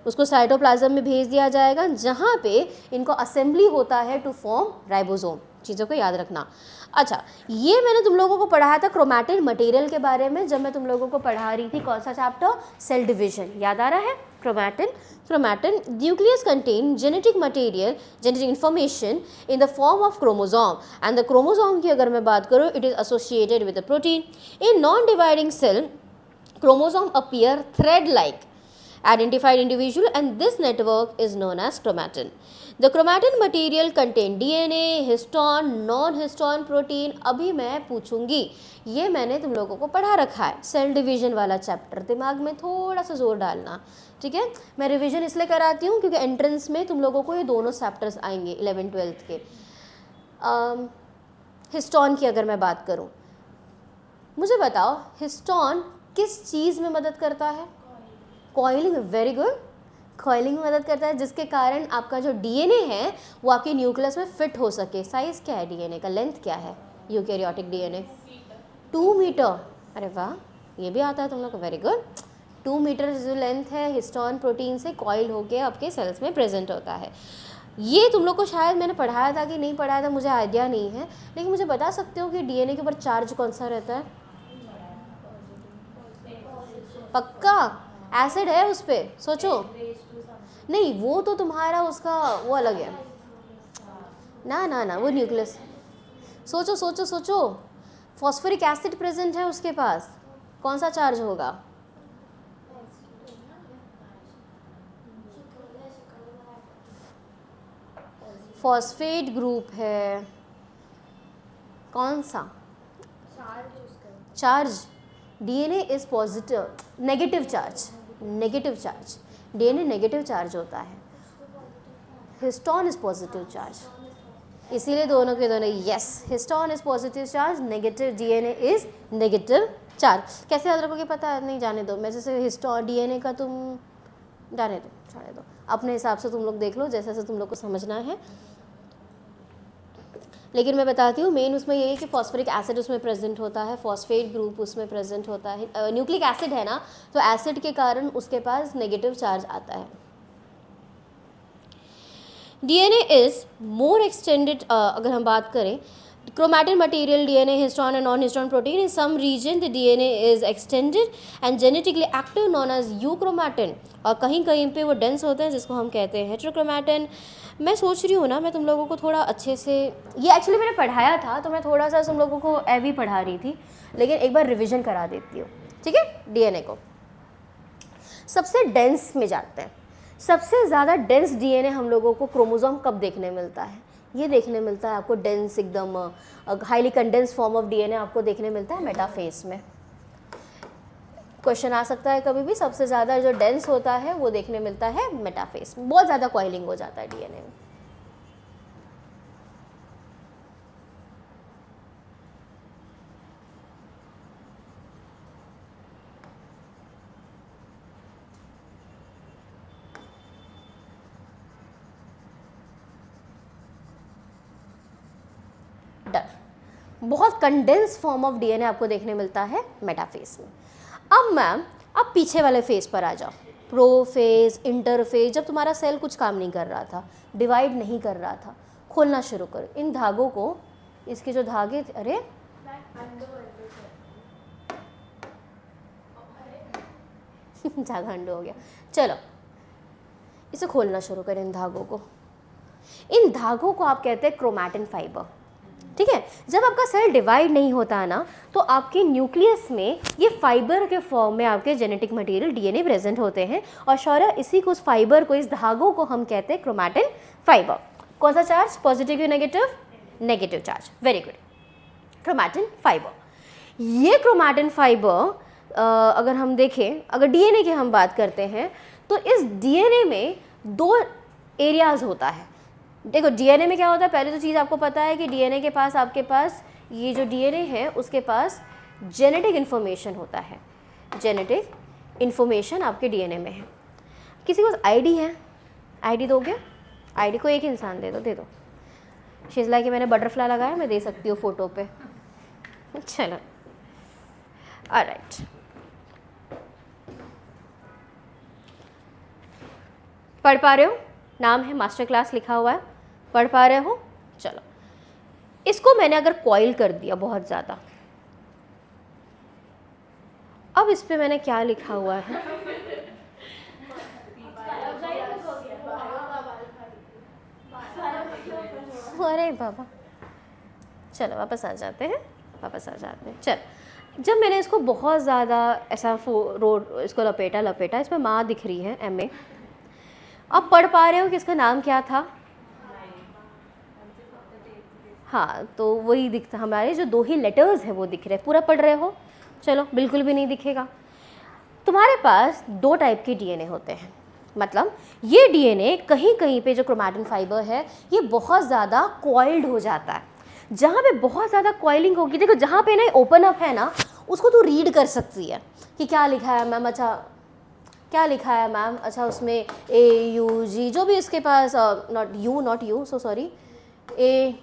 उसको साइटोप्लाज्म में भेज दिया जाएगा, जहाँ पे इनको असेंबली होता है टू फॉर्म राइबोसोम। चीज़ों को याद रखना। अच्छा, ये मैंने तुम लोगों को पढ़ाया था क्रोमैटिन मटेरियल के बारे में, जब मैं तुम लोगों को पढ़ा रही थी कौन सा चैप्टर, सेल डिवीजन, याद आ रहा है? Chromatin nucleus contain genetic material, genetic information in the form of chromosome, and the chromosome की अगर मैं बात करूँ it is associated with the protein. In non dividing cell chromosome appear thread like identified individual, and this network is known as chromatin. The chromatin material contain DNA, histone, non-histone protein। अभी मैं पूछूंगी, ये मैंने तुम लोगों को पढ़ा रखा है, सेल डिवीजन वाला चैप्टर, दिमाग में थोड़ा सा जोर डालना, ठीक है। मैं रिवीजन इसलिए कराती हूँ क्योंकि एंट्रेंस में तुम लोगों को ये दोनों चैप्टर्स आएंगे 11th-12th के। हिस्टोन की अगर मैं बात करूँ, मुझे बताओ हिस्टोन किस चीज़ में मदद करता है? कॉइलिंग, वेरी गुड, कॉइलिंग में मदद करता है, जिसके कारण आपका जो डीएनए है वो आपके न्यूक्लियस में फिट हो सके। साइज़ क्या है डीएनए का, लेंथ क्या है यूकैरियोटिक डीएनए? 2 मीटर। अरे वाह, ये भी आता है तुम लोग को, वेरी गुड। 2 मीटर जो लेंथ है हिस्टोन प्रोटीन से कॉइल होके आपके सेल्स में प्रेजेंट होता है। ये तुम लोग को शायद मैंने पढ़ाया था कि नहीं पढ़ाया था, मुझे आइडिया नहीं है, लेकिन मुझे बता सकते हो कि डीएनए के ऊपर चार्ज कौन सा रहता है? पक्का एसिड है उस पर, सोचो। नहीं, वो तो तुम्हारा उसका वो अलग है ना ना ना, वो न्यूक्लियस। सोचो सोचो सोचो, फॉस्फोरिक एसिड प्रेजेंट है उसके पास, कौन सा चार्ज होगा? फॉस्फेट ग्रुप है, कौन सा charge? DNA is positive, negative charge, negative charge, DNA negative charge होता है, हिस्टोन इज पॉजिटिव चार्ज, इसीलिए दोनों के दोनों yes, histone is positive charge, negative DNA is negative charge. कैसे याद रखोगे पता है नहीं, जाने दो, मैं जैसे हिस्टोन डीएनए का तुम जाने दो, छोड़े दो, अपने हिसाब से तुम लोग देख लो जैसे जैसे तुम लोग को समझना है। लेकिन मैं बताती हूँ मेन उसमें ये है कि फॉस्फोरिक एसिड उसमें प्रेजेंट होता है, फॉस्फेट ग्रुप उसमें प्रेजेंट होता है, न्यूक्लिक एसिड है ना, तो एसिड के कारण उसके पास नेगेटिव चार्ज आता है। डीएनए इज मोर एक्सटेंडेड, अगर हम बात करें chromatin material, DNA, histone and non-histone protein, in some region the DNA is extended and genetically active known as euchromatin, और कहीं कहीं पे वो डेंस होते हैं जिसको हम कहते हैं हेट्रोक्रोमैटिन। मैं सोच रही हूँ ना मैं तुम लोगों को थोड़ा अच्छे से, ये एक्चुअली मैंने पढ़ाया था तो मैं थोड़ा सा तुम लोगों को एवी पढ़ा रही थी, लेकिन एक बार रिविजन करा देती हूँ, ठीक है। डीएनए को सबसे डेंस में जाते हैं, सबसे ज़्यादा डेंस डीएनए हम लोगों को क्रोमोसोम कब देखने मिलता है? ये देखने मिलता है आपको डेंस, एकदम highly condense form of DNA आपको देखने मिलता है मेटाफेज में। क्वेश्चन आ सकता है कभी भी, सबसे ज़्यादा जो डेंस होता है वो देखने मिलता है मेटाफेज में, बहुत ज़्यादा कॉइलिंग हो जाता है डीएनए में। डन। बहुत कंडेंस फॉर्म ऑफ डीएनए आपको देखने मिलता है मेटाफेज में। अब मैम अब पीछे वाले फेज पर आ जाओ, प्रोफेज, इंटरफेज। जब तुम्हारा सेल कुछ काम नहीं कर रहा था, डिवाइड नहीं कर रहा था, खोलना शुरू करो इन धागों को, इसके जो धागे थे, अरे ज़्यादा अंडो हो गया, चलो इसे खोलना शुरू करें इन धागों को। इन धागों को आप कहते हैं क्रोमैटिन फाइबर, ठीक है। जब आपका सेल डिवाइड नहीं होता है ना, तो आपके न्यूक्लियस में ये फाइबर के फॉर्म में आपके जेनेटिक मटेरियल डीएनए प्रेजेंट होते हैं, और शौर्य इसी को, उस फाइबर को, इस धागों को हम कहते हैं क्रोमैटिन फाइबर। कौन सा चार्ज, पॉजिटिव या negative? Negative charge, very good, chromatin fibre. ये क्रोमैटिन फाइबर अगर हम देखें, अगर डीएनए की हम बात करते हैं, तो इस डीएनए में 2 एरियाज होता है। देखो डीएनए में क्या होता है, पहले तो चीज़ आपको पता है कि डीएनए के पास, आपके पास ये जो डीएनए है उसके पास जेनेटिक इन्फॉर्मेशन होता है। जेनेटिक इन्फॉर्मेशन आपके डीएनए में है। किसी को आईडी है, आईडी दोगे? आईडी को एक इंसान दे दो। शिजला कि मैंने बटरफ्लाई लगाया, मैं दे सकती हूँ फोटो पे। चलो ऑलराइट, पढ़ पा रहे हो? नाम है, मास्टर क्लास लिखा हुआ है, पढ़ पा रहे हो? चलो, इसको मैंने अगर कॉइल कर दिया बहुत ज़्यादा, अब इस पे मैंने क्या लिखा हुआ है? अरे बाबा, चलो वापस आ जाते हैं। चल, जब मैंने इसको बहुत ज़्यादा ऐसा इसको लपेटा, इसमें माँ दिख रही है MA। अब पढ़ पा रहे हो कि इसका नाम क्या था? हाँ, तो वही दिखता, हमारे जो 2 ही लेटर्स हैं वो दिख रहे हैं। पूरा पढ़ रहे हो? चलो, बिल्कुल भी नहीं दिखेगा। तुम्हारे पास 2 टाइप के डीएनए होते हैं, मतलब ये डीएनए कहीं कहीं पे जो क्रोमैटिन फाइबर है ये बहुत ज़्यादा कॉइल्ड हो जाता है। जहाँ पे बहुत ज़्यादा कॉइलिंग होगी, देखो जहाँ पे ना ओपन अप है ना, उसको तू रीड कर सकती है कि क्या लिखा है मैम। अच्छा, क्या लिखा है मैम? अच्छा, उसमें AUG जो भी इसके पास, नॉट यू सो सॉरी, ए,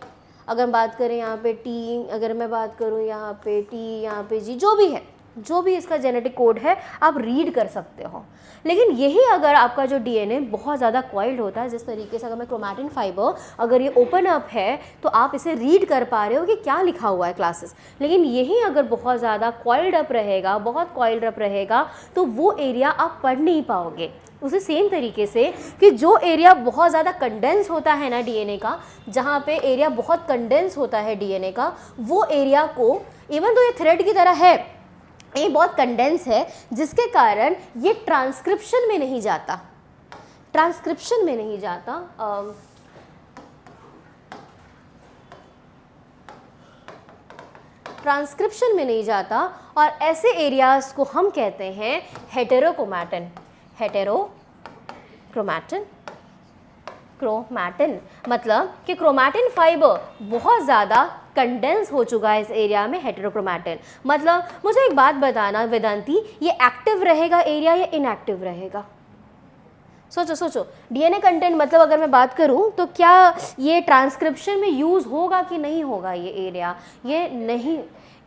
अगर बात करें यहाँ पे T, अगर मैं बात करूँ यहाँ पे T, यहाँ पे G, जो भी है, जो भी इसका जेनेटिक कोड है आप रीड कर सकते हो। लेकिन यही अगर आपका जो डीएनए बहुत ज़्यादा कॉइल्ड होता है, जिस तरीके से अगर मैं क्रोमैटिन फाइबर, अगर ये ओपन अप है तो आप इसे रीड कर पा रहे हो कि क्या लिखा हुआ है क्लासेस। लेकिन यही अगर बहुत ज़्यादा कॉइल्ड अप रहेगा, बहुत कॉइल्ड अप रहेगा, तो वो एरिया आप पढ़ नहीं पाओगे। उसी सेम तरीके से कि जो एरिया बहुत ज़्यादा कंडेंस होता है ना डीएनए का, जहाँ पे एरिया बहुत कंडेंस होता है डीएनए का, वो एरिया को, इवन तो ये थ्रेड की तरह है, ये बहुत कंडेंस है, जिसके कारण ये ट्रांसक्रिप्शन में नहीं जाता, ट्रांसक्रिप्शन में नहीं जाता। ट्रांसक्रिप्शन में नहीं जाता, और ऐसे एरियाज को हम कहते हैं हेटेरोक्रोमैटिन। क्रोमैटिन मतलब कि क्रोमैटिन फाइबर बहुत ज़्यादा कंडेंस हो चुका है इस एरिया में, हेटेरोक्रोमैटिन। मतलब मुझे एक बात बताना वेदांती, ये एक्टिव रहेगा एरिया या इनएक्टिव रहेगा? सोचो, डीएनए कंटेंट मतलब अगर मैं बात करूं तो क्या ये ट्रांसक्रिप्शन में यूज़ होगा कि नहीं होगा? ये एरिया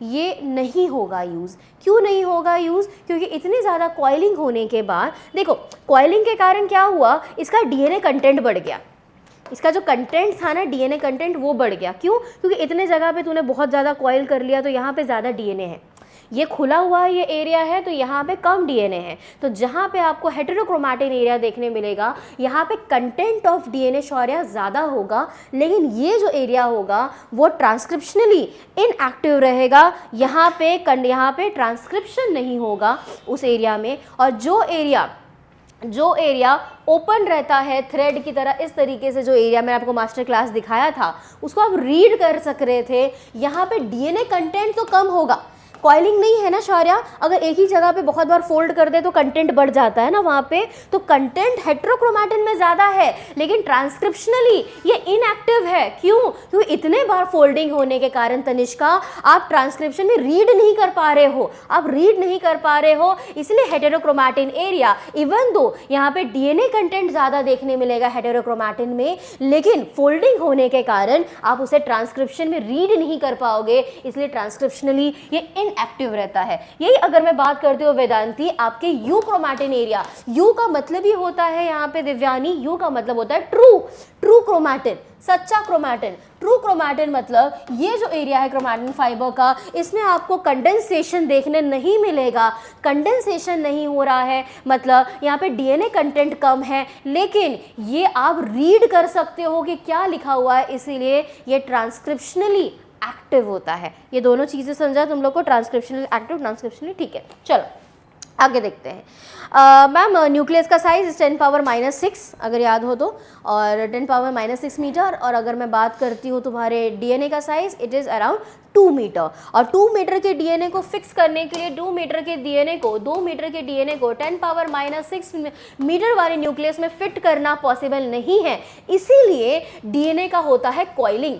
ये नहीं होगा यूज़। क्यों नहीं होगा यूज़? क्योंकि इतनी ज़्यादा कॉइलिंग होने के बाद, देखो कॉइलिंग के कारण क्या हुआ, इसका डीएनए कंटेंट बढ़ गया, इसका जो कंटेंट था ना डीएनए कंटेंट वो बढ़ गया। क्यों? क्योंकि इतने जगह पे तूने बहुत ज़्यादा कॉइल कर लिया, तो यहाँ पे ज़्यादा डीएनए है, ये खुला हुआ ये एरिया है, तो यहाँ पे कम डीएनए है। तो जहाँ पे आपको हेटेरोक्रोमैटिन एरिया देखने मिलेगा, यहाँ पे कंटेंट ऑफ डीएनए शौर्य ज़्यादा होगा, लेकिन ये जो एरिया होगा वो ट्रांसक्रिप्शनली इनएक्टिव रहेगा। यहाँ पे ट्रांसक्रिप्शन नहीं होगा उस एरिया में, और जो एरिया ओपन रहता है थ्रेड की तरह, इस तरीके से जो एरिया मैंने आपको मास्टर क्लास दिखाया था उसको आप रीड कर सक रहे थे। यहाँ पे डीएनए कंटेंट तो कम होगा, कॉइलिंग नहीं है ना शौर्या, अगर एक ही जगह पे बहुत बार फोल्ड कर दे तो कंटेंट बढ़ जाता है ना वहाँ पे, तो कंटेंट हेट्रोक्रोमैटिन में ज़्यादा है, लेकिन ट्रांसक्रिप्शनली ये इनएक्टिव है। क्यों? क्योंकि इतने बार फोल्डिंग होने के कारण तनिष्का आप ट्रांसक्रिप्शन में रीड नहीं कर पा रहे हो, आप रीड नहीं कर पा रहे हो, इसलिए हेटेरोक्रोमैटिन एरिया, इवन दो यहाँ पे डीएनए कंटेंट ज़्यादा देखने मिलेगा हेटेरोक्रोमैटिन में, लेकिन फोल्डिंग होने के कारण आप उसे ट्रांसक्रिप्शन में रीड नहीं कर पाओगे, इसलिए ट्रांसक्रिप्शनली ये इनएक्टिव रहता है। यही अगर मैं बात करती हूँ वेदांती आपके यू क्रोमैटिन एरिया, यू का मतलब ही होता है यहाँ पे दिव्यानी, यू का मतलब होता है ट्रू क्रोमैटिन, सच्चा क्रोमैटिन। ट्रू क्रोमैटिन मतलब ये जो एरिया है क्रोमैटिन फाइबर का, इसमें आपको कंडेंसेशन देखने नहीं मिलेगा। कंडेंसेशन नहीं हो रहा है मतलब यहाँ पे डीएनए कंटेंट कम है, लेकिन ये आप रीड कर सकते हो कि क्या लिखा हुआ है, इसीलिए ये ट्रांसक्रिप्शनली एक्टिव होता है। ये दोनों चीज़ें समझा तुम लोग को, ट्रांसक्रिप्शनली एक्टिव, ट्रांसक्रिप्शनली, ठीक है। चलो आगे देखते हैं। मैम न्यूक्लियस का साइज 10⁻⁻⁶ अगर याद हो तो, और 10⁻⁻⁶ मीटर, और अगर मैं बात करती हूँ तुम्हारे डीएनए का size, it is around 2 metre. और 2 मीटर के डीएनए को फिक्स करने के लिए 2 मीटर के डीएनए को 10⁻⁶ मीटर वाले न्यूक्लियस में फिट करना पॉसिबल नहीं है, इसीलिए डीएनए का होता है कॉइलिंग।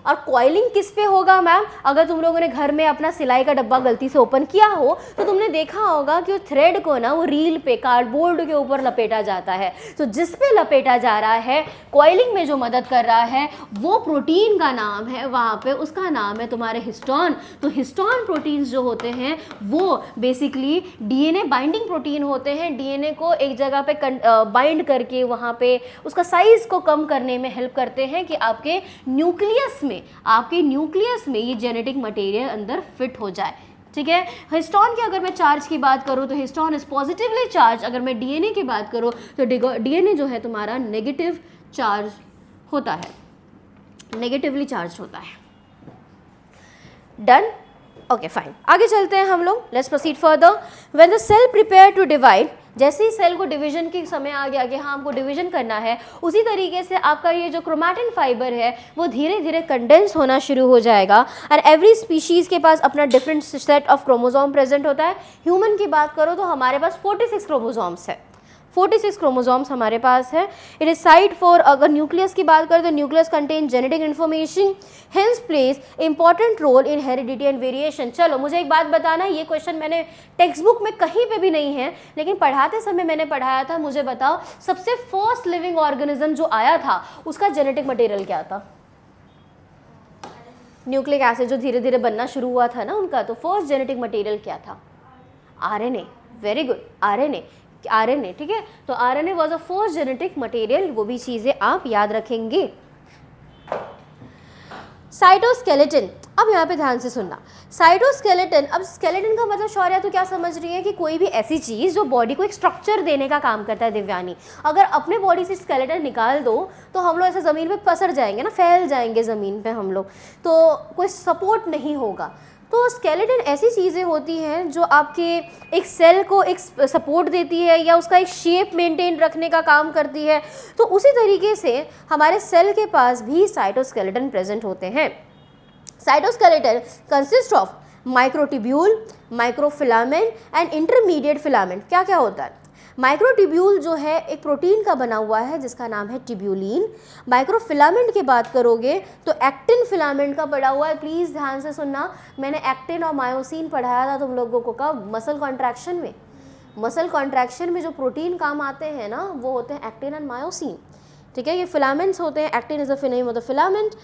और कॉइलिंग किस पे होगा मैम? अगर तुम लोगों ने घर में अपना सिलाई का डब्बा गलती से ओपन किया हो तो तुमने देखा होगा कि थ्रेड को ना वो रील पे, कार्डबोर्ड के ऊपर लपेटा जाता है। तो जिस पे लपेटा जा रहा है, कॉइलिंग में जो मदद कर रहा है, वो प्रोटीन का नाम है, वहाँ पे उसका नाम है तुम्हारे हिस्टोन। तो हिस्टोन प्रोटीन्स जो होते हैं वो बेसिकली डीएनए बाइंडिंग प्रोटीन होते हैं, डीएनए को एक जगह पे बाइंड करके वहाँ पे उसका साइज को कम करने में हेल्प करते हैं कि आपके न्यूक्लियस में ये जेनेटिक मटेरियल अंदर फिट हो जाए। ठीक है। हिस्टोन की अगर मैं चार्ज की बात करूँ तो हिस्टोन इज पॉजिटिवली चार्ज। अगर मैं डीएनए की बात करूँ तो डीएनए जो है तुम्हारा नेगेटिव चार्ज होता है, नेगेटिवली चार्ज होता है। डन? ओके फाइन, आगे चलते हैं हम लोग। Let's proceed further. When the cell prepare to divide, जैसे ही सेल को डिवीजन की समय आ गया कि हाँ हमको डिवीजन करना है, उसी तरीके से आपका ये जो क्रोमैटिन फाइबर है वो धीरे धीरे कंडेंस होना शुरू हो जाएगा। और एवरी स्पीशीज़ के पास अपना different set of chromosome present होता है। ह्यूमन की बात करो तो हमारे पास 46 क्रोमोसोम्स है, 46 क्रोमोसोम्स हमारे पास है। इट इज साइट फॉर, अगर न्यूक्लियस की बात करें तो nucleus contain genetic information, hence plays important role in heredity and variation. चलो मुझे एक बात बताना, ये क्वेश्चन मैंने टेक्स्ट बुक में कहीं पे भी नहीं है, लेकिन पढ़ाते समय मैंने पढ़ाया था। मुझे बताओ सबसे फर्स्ट लिविंग ऑर्गेनिज्म जो आया था उसका जेनेटिक मटेरियल क्या था? न्यूक्लिक एसिड जो धीरे धीरे बनना शुरू हुआ था ना उनका, तो फर्स्ट जेनेटिक मटेरियल क्या था? आरएनए। वेरी गुड, आरएनए, ठीक है। तो RNA was a first genetic material, वो भी चीज़ें आप याद रखेंगे। साइटोस्केलेटन, अब यहाँ पे ध्यान से सुनना। साइटोस्केलेटन, अब स्केलेटन का मतलब शौर्या तो क्या समझ रही है कि कोई भी ऐसी चीज़ जो बॉडी को एक स्ट्रक्चर देने का काम करता है। दिव्यानी, अगर अपने बॉडी से स्केलेटन निकाल दो तो हम लोग ऐसे ज़मीन पे पसर जाएंगे ना, फैल जाएंगे ज़मीन पे हम लोग, तो कोई सपोर्ट नहीं होगा। तो स्केलेटन ऐसी चीज़ें होती हैं जो आपके एक सेल को एक सपोर्ट देती है या उसका एक शेप मेंटेन रखने का काम करती है। तो उसी तरीके से हमारे सेल के पास भी साइटोस्केलेटन प्रेजेंट होते हैं। Cytoskeleton consist of microtubule, microfilament and intermediate filament. क्या क्या होता है? माइक्रोट्यूब्यूल जो है एक प्रोटीन का बना हुआ है जिसका नाम है ट्यूब्यूलिन। माइक्रोफिलामेंट की बात करोगे तो एक्टिन फिलामेंट का पड़ा हुआ है। प्लीज़ ध्यान से सुनना, मैंने एक्टिन और मायोसिन पढ़ाया था तुम लोगों को कब? मसल कॉन्ट्रैक्शन में। मसल कॉन्ट्रैक्शन में जो प्रोटीन काम आते हैं ना वो होते हैं एक्टिन एंड मायोसिन। ठीक है, ये फिलामेंट्स होते हैं। Actin is a name of the filament,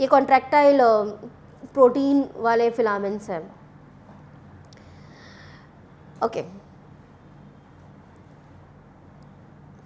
ये कॉन्ट्रैक्टाइल प्रोटीन वाले फिलामेंट्स हैं। ओके,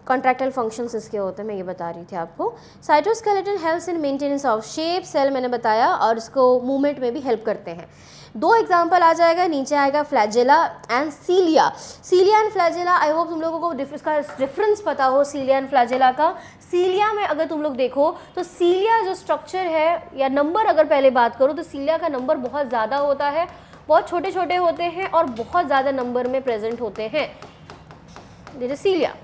कॉन्ट्रैक्टाइल फंक्शंस इसके होते हैं, मैं ये बता रही थी आपको। Cytoskeleton helps in maintenance of shape, cell मैंने बताया, और इसको मूवमेंट में भी हेल्प करते हैं। दो एग्जांपल आ जाएगा, नीचे आएगा flagella and cilia. Cilia and flagella, I hope तुम लोगों को इसका डिफरेंस पता हो सीलिया एंड फ्लैजेला का। सीलिया में अगर तुम लोग देखो तो सीलिया जो स्ट्रक्चर है या नंबर अगर पहले बात करो तो सीलिया का नंबर बहुत ज़्यादा होता है, बहुत छोटे छोटे होते हैं और बहुत ज़्यादा नंबर में प्रेजेंट होते हैं। जैसे सीलिया,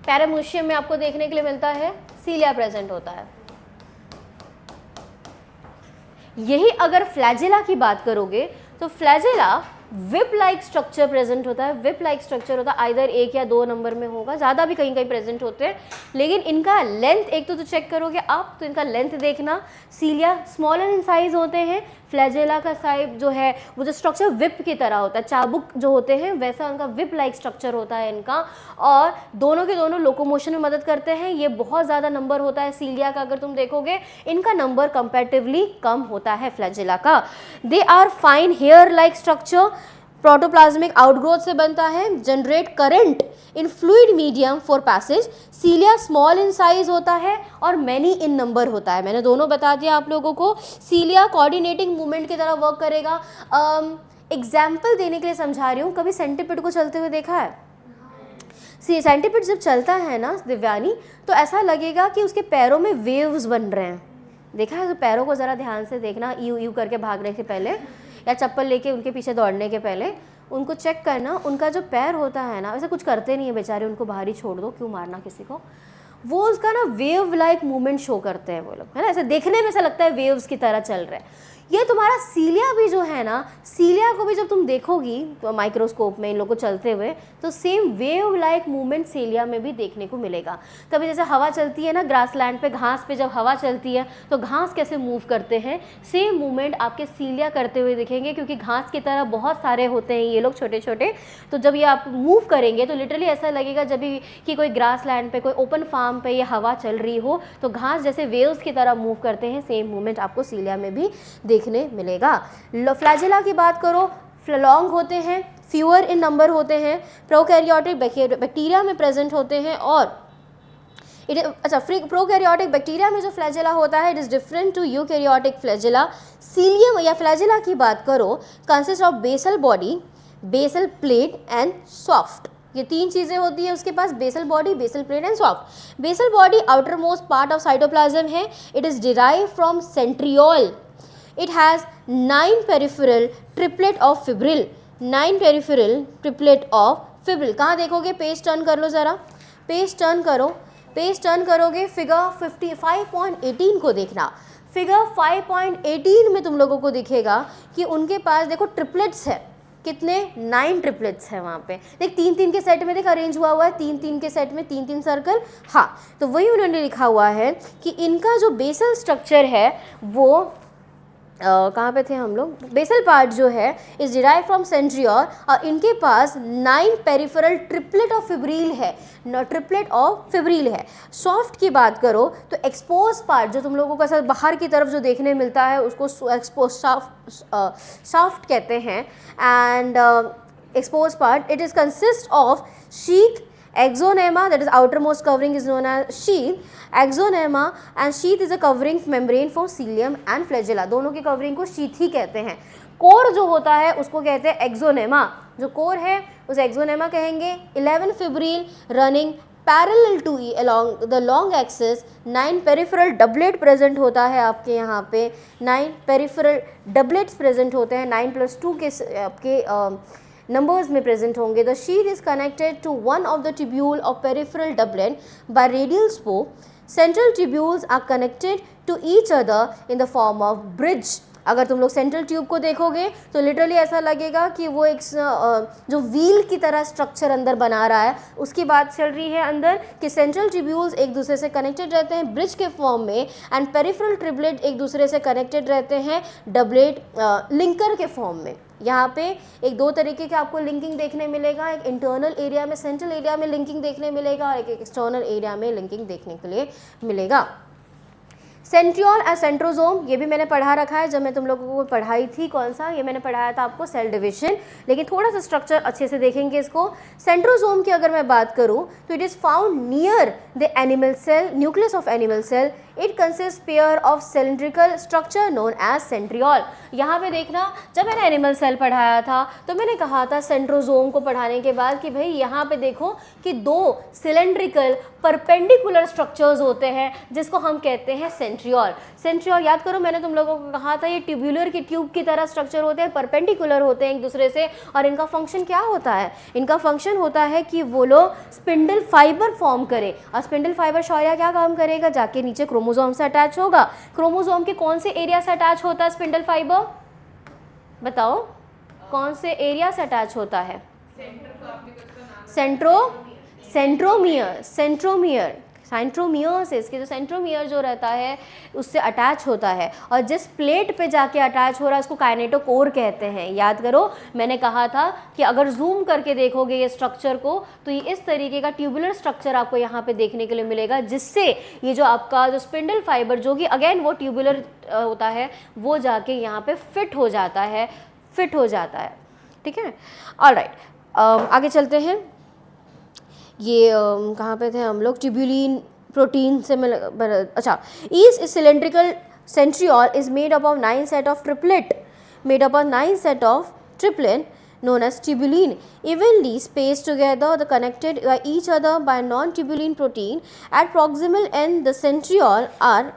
पैराम्यूशियम में आपको देखने के लिए मिलता है, सीलिया प्रेजेंट होता है। यही अगर फ्लैजेला की बात करोगे तो flagella whip like structure present होता है। विप लाइक स्ट्रक्चर होता है, आइदर 1 या 2 नंबर में होगा, ज़्यादा भी कहीं कहीं प्रेजेंट होते हैं, लेकिन इनका लेंथ एक तो चेक करोगे आप, तो इनका लेंथ देखना, सीलिया स्मॉलर इन साइज होते हैं, फ्लैजेला का साइज जो है वो जो स्ट्रक्चर विप की तरह होता है, चाबुक जो होते हैं वैसा उनका विप लाइक स्ट्रक्चर होता है इनका, और दोनों के दोनों लोकोमोशन में मदद करते हैं। ये बहुत ज़्यादा नंबर होता है सीलिया का, अगर तुम देखोगे इनका नंबर कंपैरेटिवली कम होता है फ्लैजेला का। They are fine hair like structure, protoplasmic outgrowth से बनता है, generate current in fluid medium for passage. Cilia small in size होता है और मैनी इन नंबर होता है। मैंने दोनों बता दिया आप लोगों को। सीलिया कोऑर्डिनेटिंग मूवमेंट की तरह वर्क करेगा। एग्जाम्पल देने के लिए समझा रही हूँ, कभी सेंटीपिड को चलते हुए देखा है? सेंटीपिड जब चलता है ना दिव्यानी, तो ऐसा लगेगा कि उसके पैरों में वेव्स बन रहे हैं। देखा है? तो पैरों को ज़रा ध्यान से देखना, यू यू करके भागने से पहले या चप्पल लेके उनके पीछे दौड़ने के पहले उनको चेक करना। उनका जो पैर होता है ना, वैसे कुछ करते नहीं है बेचारे, उनको बाहर ही छोड़ दो, क्यों मारना किसी को। वो उसका ना वेव लाइक मूवमेंट शो करते हैं वो लोग, है ना, ऐसे देखने में ऐसा लगता है वेव्स की तरह चल रहे हैं। ये तुम्हारा सीलिया भी जो है ना, सीलिया को भी जब तुम देखोगी तो माइक्रोस्कोप में इन लोगों को चलते हुए, तो सेम वेव लाइक मूवमेंट सीलिया में भी देखने को मिलेगा। कभी जैसे हवा चलती है ना ग्रासलैंड पे, घास पे जब हवा चलती है तो घास कैसे मूव करते हैं, सेम मूवमेंट आपके सीलिया करते हुए दिखेंगे, क्योंकि घास की तरह बहुत सारे होते हैं ये लोग छोटे छोटे। तो जब ये आप मूव करेंगे तो लिटरली ऐसा लगेगा जब भी कि कोई ग्रासलैंड पे, कोई ओपन फार्म पे ये हवा चल रही हो, तो घास जैसे वेव्स की तरह मूव करते हैं, सेम मूवमेंट आपको सीलिया में भी देखने मिलेगा। फ्लैजेला की बात करो, लॉन्ग होते हैं, फ्यूअर इन नंबर होते हैं, प्रोकैरियोटिक बैक्टीरिया में प्रेजेंट होते हैं, और प्रोकैरियोटिक बैक्टीरिया में जो फ्लैजेला होता है it is different to eukaryotic flagella. Cilium या फ्लैजेला की बात करो, consist of basal body, basal plate and shaft. ये 3 चीज़ें होती है उसके पास, basal body, basal plate and shaft. Basal body outer most part of cytoplasm है। It is derive from centriole. It has 9 peripheral triplet of fibril, 9 peripheral triplet of fibril। कहाँ देखोगे? Page turn कर लो ज़रा, पेज टर्न करो, page turn करोगे figure 5.18 को देखना। Figure 5.18 में तुम लोगों को दिखेगा कि उनके पास देखो ट्रिपलेट्स है, कितने? 9 ट्रिपलेट्स है वहाँ पे। देख 3-3 के सेट में देख अरेंज हुआ है, 3-3 के सेट में 3-3 सर्कल। हाँ, तो वही उन्होंने लिखा हुआ है कि इनका जो बेसल स्ट्रक्चर है वो कहाँ पे थे हम लोग, बेसल पार्ट जो है इज डिराइव फ्रॉम सेंट्रियोल, और इनके पास 9 पेरिफेरल ट्रिपलेट ऑफ फिब्रिल है, ट्रिपलेट ऑफ फिब्रिल है। सॉफ्ट की बात करो तो एक्सपोज पार्ट जो तुम लोगों का साथ बाहर की तरफ जो देखने मिलता है उसको एक्सपोज सॉफ्ट कहते हैं। And expose part it is consist of sheath, exonema, that is outermost covering is known as sheath, exonema, and sheath is a covering membrane for cilium and flagella। दोनों की कवरिंग को sheath ही कहते हैं। Core जो होता है उसको कहते हैं एक्सोनेमा, जो कोर है उसे एक्सोनेमा कहेंगे। 11 फिब्रिल रनिंग पैरेलल टू ई along the long axis, 9 peripheral doublet present होता है आपके यहाँ पे, 9 पेरिफेरल डबलेट्स प्रेजेंट होते हैं, 9+2 के आपके नंबर्स में प्रेजेंट होंगे। The sheath is connected to one of the tubule of peripheral doublet by radial spoke. Central tubules are connected to each other in the form of bridge. अगर तुम लोग central tube को देखोगे तो literally ऐसा लगेगा कि वो एक जो व्हील की तरह स्ट्रक्चर अंदर बना रहा है, उसकी बात चल रही है अंदर कि सेंट्रल ट्यूब्यूल्स एक दूसरे से कनेक्टेड रहते हैं ब्रिज के फॉर्म में, एंड पेरिफेरल ट्रिपलेट एक दूसरे से कनेक्टेड रहते हैं डबलेट लिंकर के फॉर्म में। यहाँ पे एक 2 तरीके का आपको लिंकिंग देखने मिलेगा, एक इंटरनल एरिया में, सेंट्रल एरिया में लिंकिंग देखने मिलेगा, और एक एक्सटर्नल एरिया में लिंकिंग देखने के लिए मिलेगा। सेंट्रियोल एंड सेंट्रोजोम, ये भी मैंने पढ़ा रखा है जब मैं तुम लोगों को पढ़ाई थी। कौन सा? ये मैंने पढ़ाया था आपको सेल डिविजन, लेकिन थोड़ा सा स्ट्रक्चर अच्छे से देखेंगे इसको। सेंट्रोजोम की अगर मैं बात करूं तो it is found near the animal cell, nucleus of animal cell. It consist pair of cylindrical structure known as centriole. यहाँ पे देखना, जब मैंने एनिमल सेल पढ़ाया था तो मैंने कहा था सेंट्रोजोम को पढ़ाने के बाद कि भाई यहाँ पे देखो कि 2 सिलेंड्रिकल परपेंडिकुलर स्ट्रक्चर्स होते हैं जिसको हम कहते हैं सेंट्रियोल। सेंट्रियोल याद करो, मैंने तुम लोगों को कहा था ये ट्यूबुलर की ट्यूब की तरह स्ट्रक्चर होते हैं, परपेंडिकुलर होते हैं एक दूसरे से, और इनका फंक्शन क्या होता है? इनका फंक्शन होता है कि वो लोग स्पिंडल फाइबर फॉर्म करें, और स्पिंडल फाइबर शौर्या क्या काम करेगा? जाके नीचे क्रोमोसोम से अटैच होगा। क्रोमोसोम के कौन से एरिया से अटैच होता है स्पिंडल फाइबर? बताओ कौन से एरिया से अटैच होता है? सेंट्रोमियर से, इसके जो सेंट्रोमियर जो रहता है उससे अटैच होता है, और जिस प्लेट पे जाके अटैच हो रहा है उसको काइनेटोकोर कहते हैं। याद करो, मैंने कहा था कि अगर जूम करके देखोगे ये स्ट्रक्चर को तो ये इस तरीके का ट्यूबुलर स्ट्रक्चर आपको यहाँ पे देखने के लिए मिलेगा, जिससे ये जो आपका जो स्पिंडल फाइबर जो कि अगेन वो ट्यूबुलर होता है वो जाके यहाँ पे फिट हो जाता है। ठीक है, ऑलराइट, आगे चलते हैं। ये कहाँ पे थे हम लोग? ट्यूबुलिन प्रोटीन से मिल, अच्छा, each cylindrical centriole is made up of 9 set of triplet known as tubulin, evenly spaced together, the connected by each other by non-tubulin protein. At proximal end the centriole are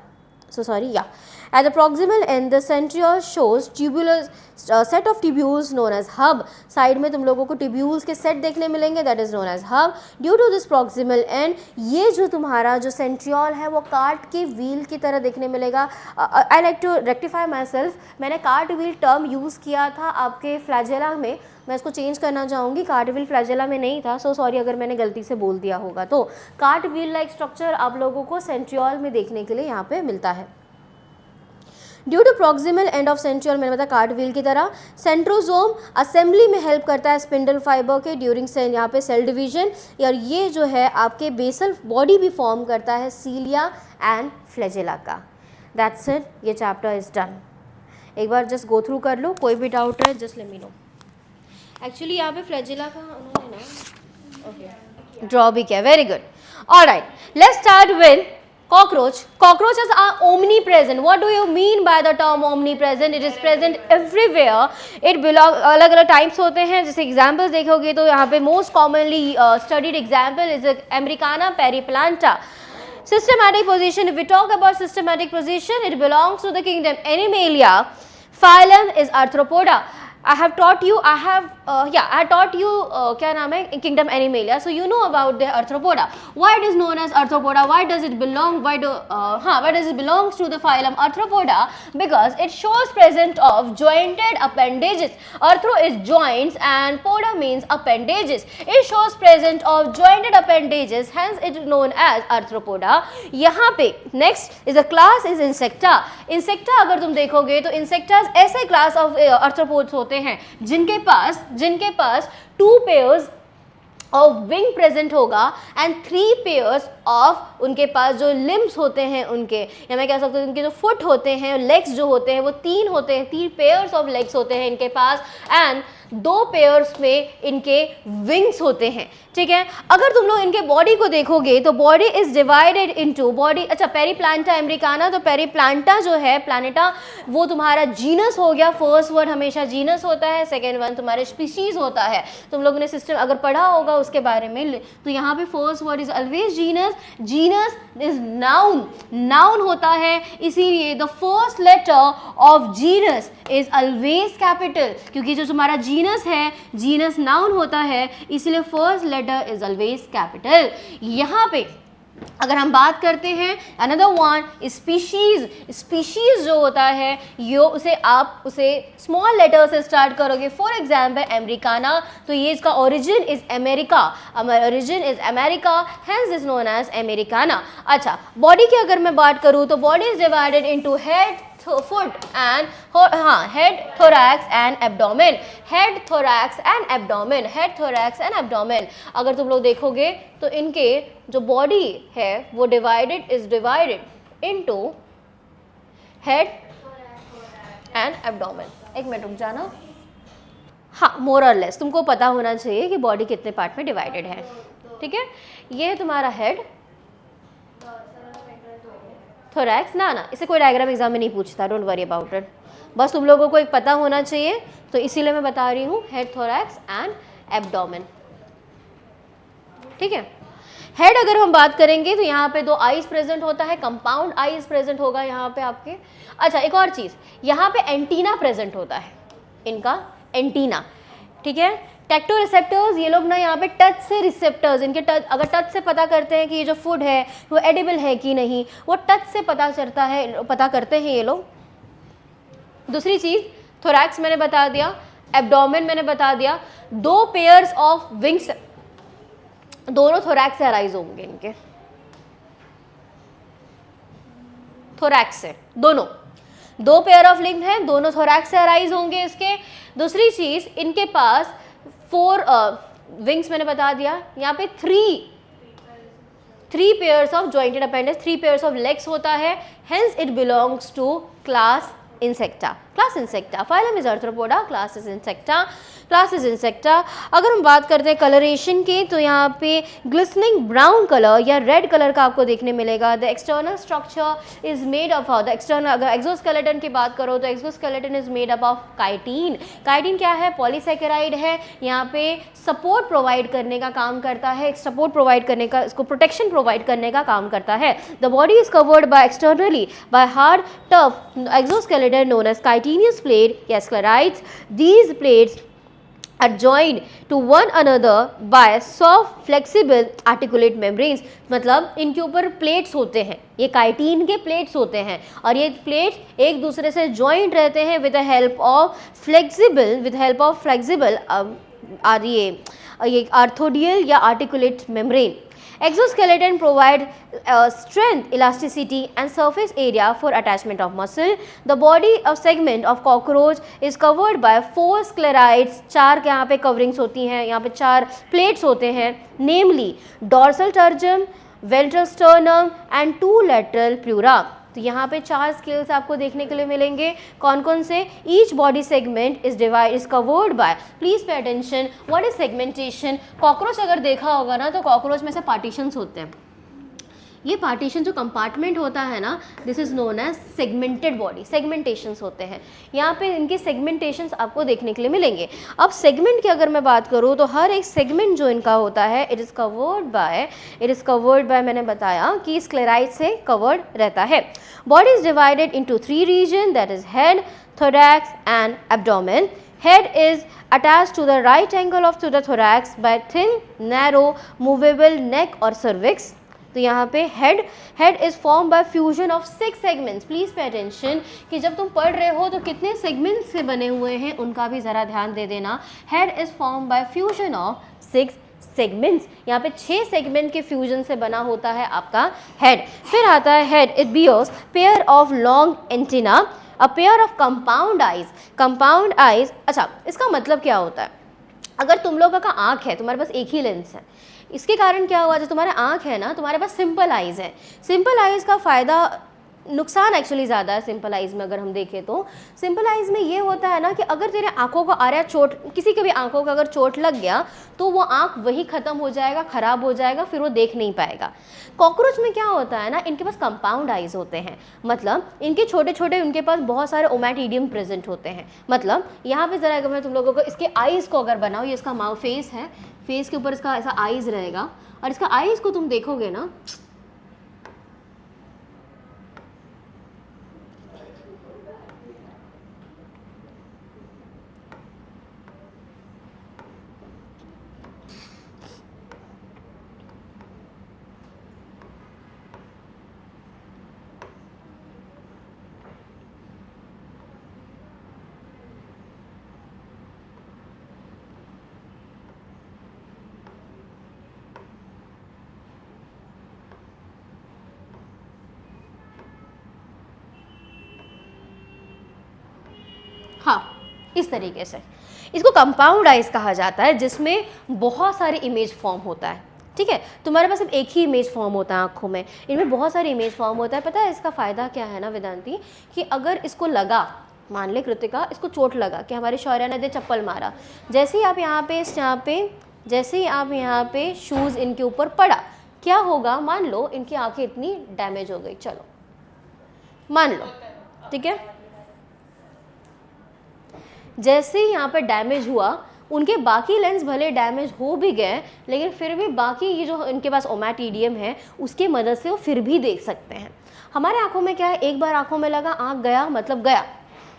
at the proximal end the centriole shows tubular set of tubules known as hub. Side में तुम लोगों को tubules के set देखने मिलेंगे, that is known as hub. Due to this proximal end, ये जो तुम्हारा जो centriole है वो कार्ट के व्हील की तरह देखने मिलेगा। I like to rectify myself, मैंने कार्ट व्हील टर्म यूज़ किया था आपके फ्लैजेला में, मैं इसको चेंज करना चाहूँगी, कार्ट व्हील फ्लैजेला में नहीं था, सो सॉरी अगर मैंने गलती से बोल दिया होगा। तो कार्ट व्हील लाइक स्ट्रक्चर आप लोगों को सेंट्रियोल में देखने के लिए यहाँ पे मिलता है। Due to proximal end of centriole, मैंने बताया कार्ट व्हील की तरह। सेंट्रोजोम असेंबली में हेल्प करता है स्पिंडल फाइबर के ड्यूरिंग यहाँ पे सेल डिवीजन, और ये जो है आपके बेसल बॉडी भी फॉर्म करता है सीलिया एंड फ्लैजेला का। दैट्स इट, ये चैप्टर इज डन। एक बार जस्ट गो थ्रू कर लो, कोई भी डाउट है just let me know. Actually यहाँ पे फ्लैजेला का उन्होंने ना ड्रॉ भी किया, very good. Alright, let's start with cockroach. Cockroaches are omnipresent. What do you mean by the term omnipresent? It is present everywhere. It belong, अलग अलग types होते हैं, जैसे एग्जाम्पल्स देखोगे तो यहाँ पे most commonly studied example is americana periplaneta. Systematic position, if we talk about systematic position, it belongs to the kingdom Animalia. Phylum is Arthropoda. I have taught you, क्या नाम है, Kingdom Animalia. So you know about the Arthropoda. Why it is known as Arthropoda? Why does it belong? Why does it belongs to the phylum Arthropoda? Because it shows presence of jointed appendages. Arthro is joints and poda means appendages. It shows presence of jointed appendages. Hence it is known as Arthropoda. यहाँ पे next is the class is Insecta. Insecta अगर तुम देखोगे तो Insecta ऐसे class of arthropods होते हैं जिनके पास 2 pairs ऑफ विंग प्रेजेंट होगा एंड 3 पेयर्स ऑफ उनके पास जो लिम्स होते हैं उनके, या मैं कह सकती हूँ उनके जो फुट होते हैं, लेग्स जो होते हैं वो 3 होते हैं, 3 पेयर्स ऑफ लेग्स होते हैं इनके पास, एंड 2 पेयर्स में इनके विंग्स होते हैं। ठीक है, अगर तुम लोग इनके बॉडी को देखोगे तो body is divided into body, अच्छा पेरीप्लांटा अमेरिकाना, तो पेरीप्लांटा जो है प्लानेटा वो तुम्हारा जीनस हो गया, फर्स्ट वर्ड हमेशा जीनस होता है, सेकेंड वन तुम्हारे स्पीशीज होता है। तुम लोगों ने सिस्टम अगर पढ़ा होगा उसके बारे में, तो यहाँ पे first word is always genus, genus is noun होता है, इसीलिए the first letter of genus is always capital, क्योंकि जो तुम्हारा जीनस है, जीनस नाउन होता है, इसलिए first letter is always capital. यहाँ पे अगर हम बात करते हैं अनदर वन स्पीशीज, स्पीशीज जो होता है आप उसे स्मॉल लेटर से स्टार्ट करोगे, फॉर एग्जाम्पल अमेरिकाना, तो ये इसका origin is America, origin is America, hence is known as americana. अच्छा, बॉडी की अगर मैं बात करूँ तो body is divided into head, foot and head, thorax and abdomen, head, thorax and abdomen, head, thorax and abdomen। अगर तुम लोग देखोगे तो इनके जो बॉडी है वो is divided into head and abdomen। एक मिनट रुक जाना, हाँ मोर और लेस तुमको पता होना चाहिए कि बॉडी कितने पार्ट में डिवाइडेड है। ठीक है, ये है तुम्हारा हेड, थोरैक्स, ना इसे कोई डायग्राम एग्जाम में नहीं पूछता, डोंट वरी अबाउट इट, बस तुम लोगों को एक पता होना चाहिए, तो इसीलिए मैं बता रही हूँ हेड, थोरैक्स एंड एब्डोमेन। ठीक है, हेड अगर हम बात करेंगे तो यहाँ पे 2 आईज प्रेजेंट होता है, कंपाउंड आईज प्रेजेंट होगा यहाँ पे आपके। अच्छा, एक और चीज़, यहाँ पे एंटीना प्रेजेंट होता है, इनका एंटीना, ठीक है। टेक्टो रिसेप्टर्स, ये लोग ना यहाँ पे टच से रिसेप्टर्स, इनके टच, अगर टच से पता करते हैं कि ये जो फूड है वो एडिबल है कि नहीं, वो टच से पता चलता है, पता करते हैं ये लोग। दूसरी चीज़, थोरैक्स मैंने बता दिया, एब्डोमेन मैंने बता दिया, 2 पेयर्स ऑफ विंग्स दोनों थोरैक्स से अराइज होंगे, इनके थोरैक्स से, दोनों 2 पेयर ऑफ लिंग हैं, दोनों थोरैक्स से अराइज होंगे इसके। दूसरी चीज, इनके पास 4 विंग्स मैंने बता दिया, यहाँ पे 3 pairs of jointed appendage, 3 pairs of legs होता है, hence it belongs to class Insecta. Class Insecta, phylum is Arthropoda, class is Insecta, class is Insecta. अगर हम बात करते हैं कलरेशन की, तो यहाँ पे ग्लिसनिंग ब्राउन कलर या रेड कलर का आपको देखने मिलेगा। The external structure is made of, the external, अगर एक्सोस्केलेटन की बात करो तो exoskeleton is made up of chitin. Chitin क्या है? पॉलीसैकेराइड है, यहाँ पे सपोर्ट प्रोवाइड करने का काम करता है, सपोर्ट प्रोवाइड करने का, इसको प्रोटेक्शन प्रोवाइड करने का काम करता है। The body is covered by externally by hard tough exoskeleton known as chitinous plate या sclerites. These plates are joined to one another by soft flexible articulate membranes। मतलब इनके ऊपर प्लेट्स होते हैं, ये काइटिन के प्लेट्स होते हैं, और ये प्लेट एक दूसरे से जॉइंट रहते हैं with the help of flexible ये आर्थोडियल या articulate membrane. Exoskeleton provide strength, elasticity and surface area for attachment of muscle. The body of segment of cockroach is covered by 4 sclerites, 4 यहाँ पे coverings होती हैं, यहाँ पे 4 plates होते हैं, namely dorsal tertium, ventral sternum and 2 lateral pleura। तो यहाँ पे 4 स्केल्स आपको देखने के लिए मिलेंगे, कौन कौन से? Each body segment is covered bye, please pay attention, what is segmentation? Cockroach अगर देखा होगा ना, तो कॉकरोच में से पार्टीशंस होते हैं, ये पार्टीशन जो कंपार्टमेंट होता है ना, this is known as segmented body, segmentations होते हैं, यहाँ पे इनके सेगमेंटेशंस आपको देखने के लिए मिलेंगे। अब सेगमेंट की अगर मैं बात करूँ तो हर एक सेगमेंट जो इनका होता है, इट इज़ कवर्ड बाय मैंने बताया कि स्क्लेराइड से कवर्ड रहता है। Body is divided into 3 region, that is head, thorax and abdomen. Head is attached to the right angle of to the thorax by thin, narrow, movable neck or cervix। तो यहाँ पे head is form by fusion of 6 segments. Please pay attention कि जब तुम पढ़ रहे हो तो कितने सेगमेंट्स से बने हुए हैं उनका भी ज़रा ध्यान दे देना। Head is form by fusion of 6 segments, यहाँ पे 6 सेगमेंट के फ्यूजन से बना होता है आपका हेड। फिर आता है head, it bears pair of long antenna, a pair of compound eyes. अच्छा, इसका मतलब क्या होता है? अगर तुम लोगों का आँख है, तुम्हारे पास एक ही लेंस है, इसके कारण क्या हुआ, जो तुम्हारा आँख है ना, तुम्हारे पास सिंपल आइज़ है। सिंपल आइज़ का फ़ायदा, नुकसान एक्चुअली ज़्यादा है सिंपल आइज़ में। अगर हम देखें तो सिंपल आइज़ में ये होता है ना कि अगर तेरे आँखों को आ रहा है चोट, किसी के भी आँखों को अगर चोट लग गया तो वो आँख वही ख़त्म हो जाएगा, ख़राब हो जाएगा, फिर वो देख नहीं पाएगा। कॉकरोच में क्या होता है ना, इनके पास कंपाउंड आइज़ होते हैं, मतलब इनके छोटे छोटे, उनके पास बहुत सारे ओमैटिडियम प्रेजेंट होते हैं। मतलब यहाँ पे ज़रा अगर मैं तुम लोगों को इसके आइज़ को अगर बनाऊँ, ये इसका माउथ फेस है, फेस के ऊपर इसका ऐसा आइज़ रहेगा, और इसका आइज़ को तुम देखोगे ना, हाँ इस तरीके से इसको कंपाउंड आइज कहा जाता है, जिसमें बहुत सारे इमेज फॉर्म होता है। ठीक है, तुम्हारे पास सिर्फ एक ही इमेज फॉर्म होता है आँखों में, इनमें बहुत सारे इमेज फॉर्म होता है। पता है इसका फ़ायदा क्या है ना वेदांती, कि अगर इसको लगा, मान ले कृतिका इसको चोट लगा कि हमारे शौर्य ने दे चप्पल मारा, जैसे ही आप यहाँ पे शूज़ इनके ऊपर पड़ा, क्या होगा? मान लो इनकी आँखें इतनी डैमेज हो गई, चलो मान लो, ठीक है, जैसे ही यहाँ पे डैमेज हुआ, उनके बाकी लेंस भले डैमेज हो भी गए लेकिन फिर भी बाकी ये जो इनके पास ओमैटिडियम है उसकी मदद से वो फिर भी देख सकते हैं। हमारे आँखों में क्या है, एक बार आँखों में लगा आँख गया मतलब गया,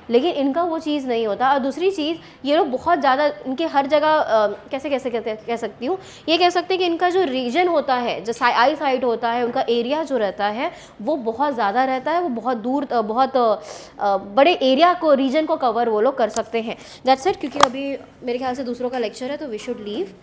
लेकिन इनका वो चीज़ नहीं होता। और दूसरी चीज़, ये लोग बहुत ज़्यादा इनके हर जगह कैसे कैसे कह सकती हूँ, ये कह सकते हैं कि इनका जो रीजन होता है, जो आई साइट होता है, उनका एरिया जो रहता है वो बहुत ज़्यादा रहता है, वो बहुत दूर बहुत बड़े एरिया को, रीजन को कवर वो लोग कर सकते हैं। That's it. क्योंकि अभी मेरे ख्याल से दूसरों का लेक्चर है तो वी शुड लीव।